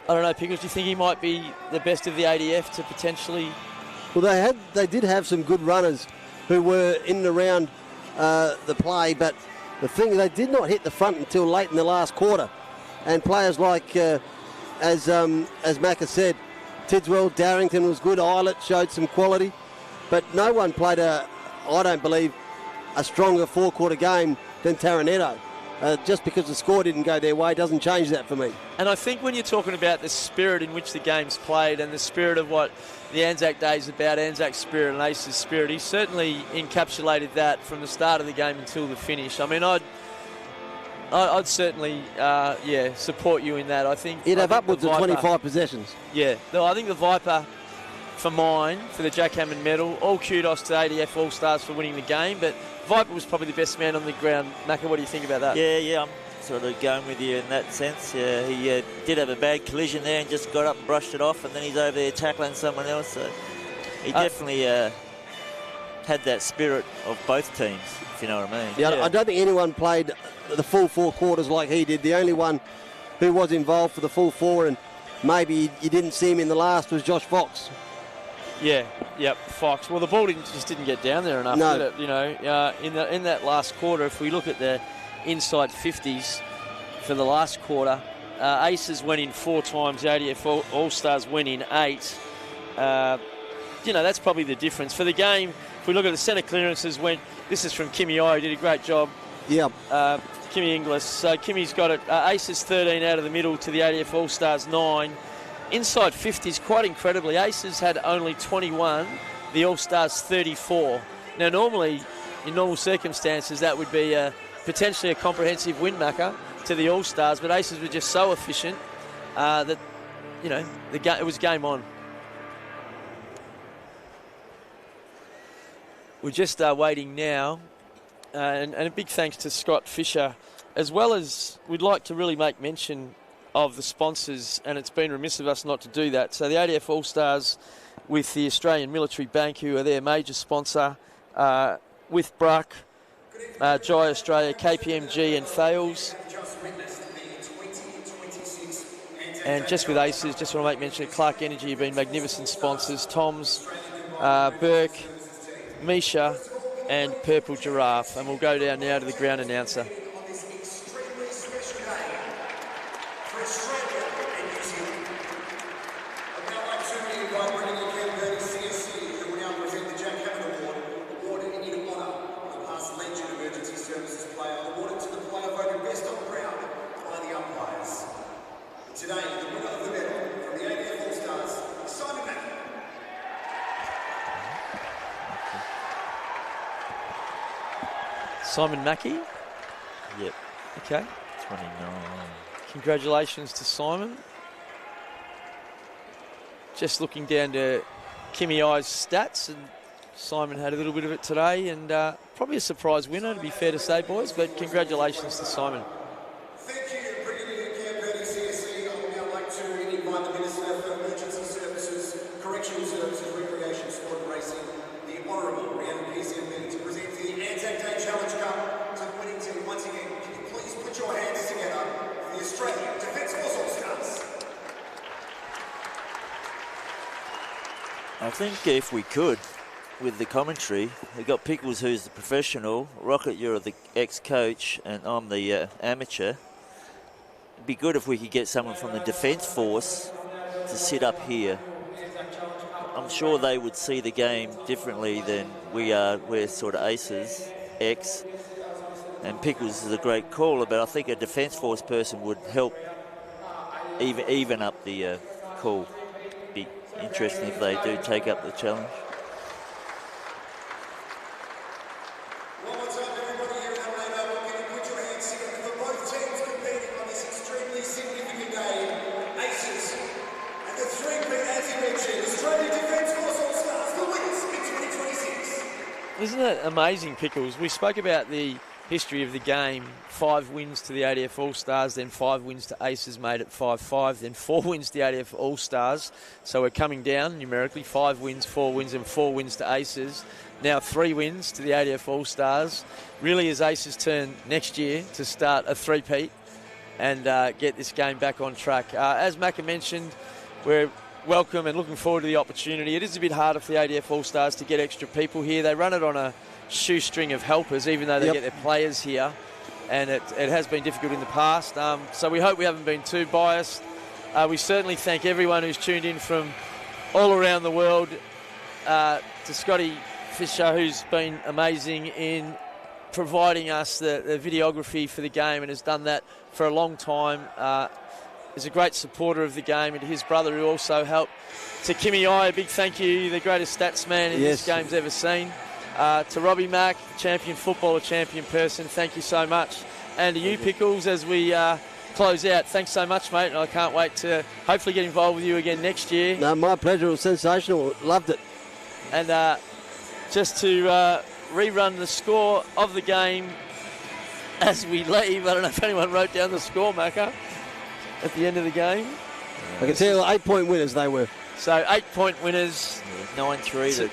don't know, Pickles, do you think he might be the best of the ADF to potentially... Well, they did have some good runners who were in and around the play, but the thing, they did not hit the front until late in the last quarter. And players like, as Macca said, Tidswell, Darrington was good, Eilert showed some quality, but no one played I don't believe, a stronger 4-quarter game than Taranetto. Just because the score didn't go their way doesn't change that for me. And I think when you're talking about the spirit in which the game's played and the spirit of what the ANZAC Day is about, ANZAC spirit and ACES spirit, he certainly encapsulated that from the start of the game until the finish. I mean, I'd certainly, support you in that. I think he'd have upwards of 25 possessions. Yeah, no, I think the Viper, for mine, for the Jack Hammond medal, all kudos to ADF All-Stars for winning the game, but Viper was probably the best man on the ground. Macca, what do you think about that? Yeah, I'm sort of going with you in that sense. Yeah, he did have a bad collision there and just got up and brushed it off, and then he's over there tackling someone else. So he definitely had that spirit of both teams, if you know what I mean. Yeah, I don't think anyone played the full 4 quarters like he did. The only one who was involved for the full 4, and maybe you didn't see him in the last, was Josh Fox. Fox. Well, the ball just didn't get down there enough, no. did it? You know, in that last quarter, if we look at the inside 50s for the last quarter, ACES went in 4 times, ADF All-Stars went in 8. That's probably the difference. For the game, if we look at the centre clearances, this is from Kimmy I, who did a great job. Yeah. Kimmy Inglis. So Kimmy's got it. ACES 13 out of the middle to the ADF All-Stars 9. Inside 50s, quite incredibly, ACES had only 21, the All-Stars 34. Now, normally, in normal circumstances, that would be potentially a comprehensive win, Macca, to the All-Stars, but ACES were just so efficient that, it was game on. We're just waiting now, and a big thanks to Scott Fisher, as well as we'd like to really make mention of the sponsors, and it's been remiss of us not to do that. So the ADF All-Stars with the Australian Military Bank, who are their major sponsor, with Bruck, Jai Australia, KPMG and Thales. And just with ACES, just want to make mention of Clark Energy have been magnificent sponsors. Tom's, Burke, Misha and Purple Giraffe. And we'll go down now to the ground announcer. Simon Mackey? Yep. Okay. 29. Congratulations to Simon. Just looking down to Kimmy I's stats, and Simon had a little bit of it today, and probably a surprise winner, to be fair to say, boys, but congratulations to Simon. Thank you for bringing in the campaign CSC. I would now like to I think if we could, with the commentary, we've got Pickles, who's the professional. Rocket, you're the ex-coach, and I'm the amateur. It'd be good if we could get someone from the Defence Force to sit up here. I'm sure they would see the game differently than we are. We're sort of ACES, ex, and Pickles is a great caller, but I think a Defence Force person would help even up the call. Be interesting if they do take up the challenge. What's up, everybody here at ANZAC? Can you put your hands together for both teams competing on this extremely significant game? ACES and the three-peat, as he mentioned, Australian Defence Force All-Stars, the winners in 2026. Isn't it amazing, Pickles? We spoke about the history of the game. 5 wins to the ADF All-Stars, then 5 wins to ACES, made it 5-5, then 4 wins to the ADF All-Stars. So we're coming down numerically, 5 wins, 4 wins, and 4 wins to ACES. Now 3 wins to the ADF All-Stars. Really is ACES' turn next year to start a three-peat and get this game back on track. As Macca mentioned, we're welcome and looking forward to the opportunity. It is a bit harder for the ADF All-Stars to get extra people here. They run it on a shoestring of helpers, even though they get their players here, and it has been difficult in the past. So we hope we haven't been too biased. We certainly thank everyone who's tuned in from all around the world. To Scotty Fisher, who's been amazing in providing us the videography for the game and has done that for a long time. Is a great supporter of the game, and his brother who also helped. To Kimmy I, a big thank you, the greatest stats man in this game's ever seen. To Robbie Mack, champion footballer, champion person, thank you so much. And to you, Pickles, as we close out, thanks so much, mate, and I can't wait to hopefully get involved with you again next year. No, my pleasure. It was sensational. Loved it. And just to rerun the score of the game as we leave. I don't know if anyone wrote down the score, Macca, at the end of the game. I can tell 8-point winners they were. So 8-point winners. 9-3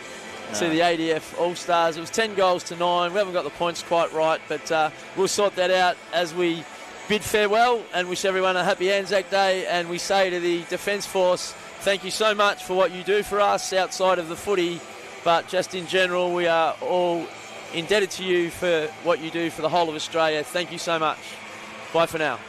to the ADF All-Stars. It was 10 goals to 9. We haven't got the points quite right, but we'll sort that out as we bid farewell and wish everyone a happy Anzac Day. And we say to the Defence Force, thank you so much for what you do for us outside of the footy, but just in general, we are all indebted to you for what you do for the whole of Australia. Thank you so much. Bye for now.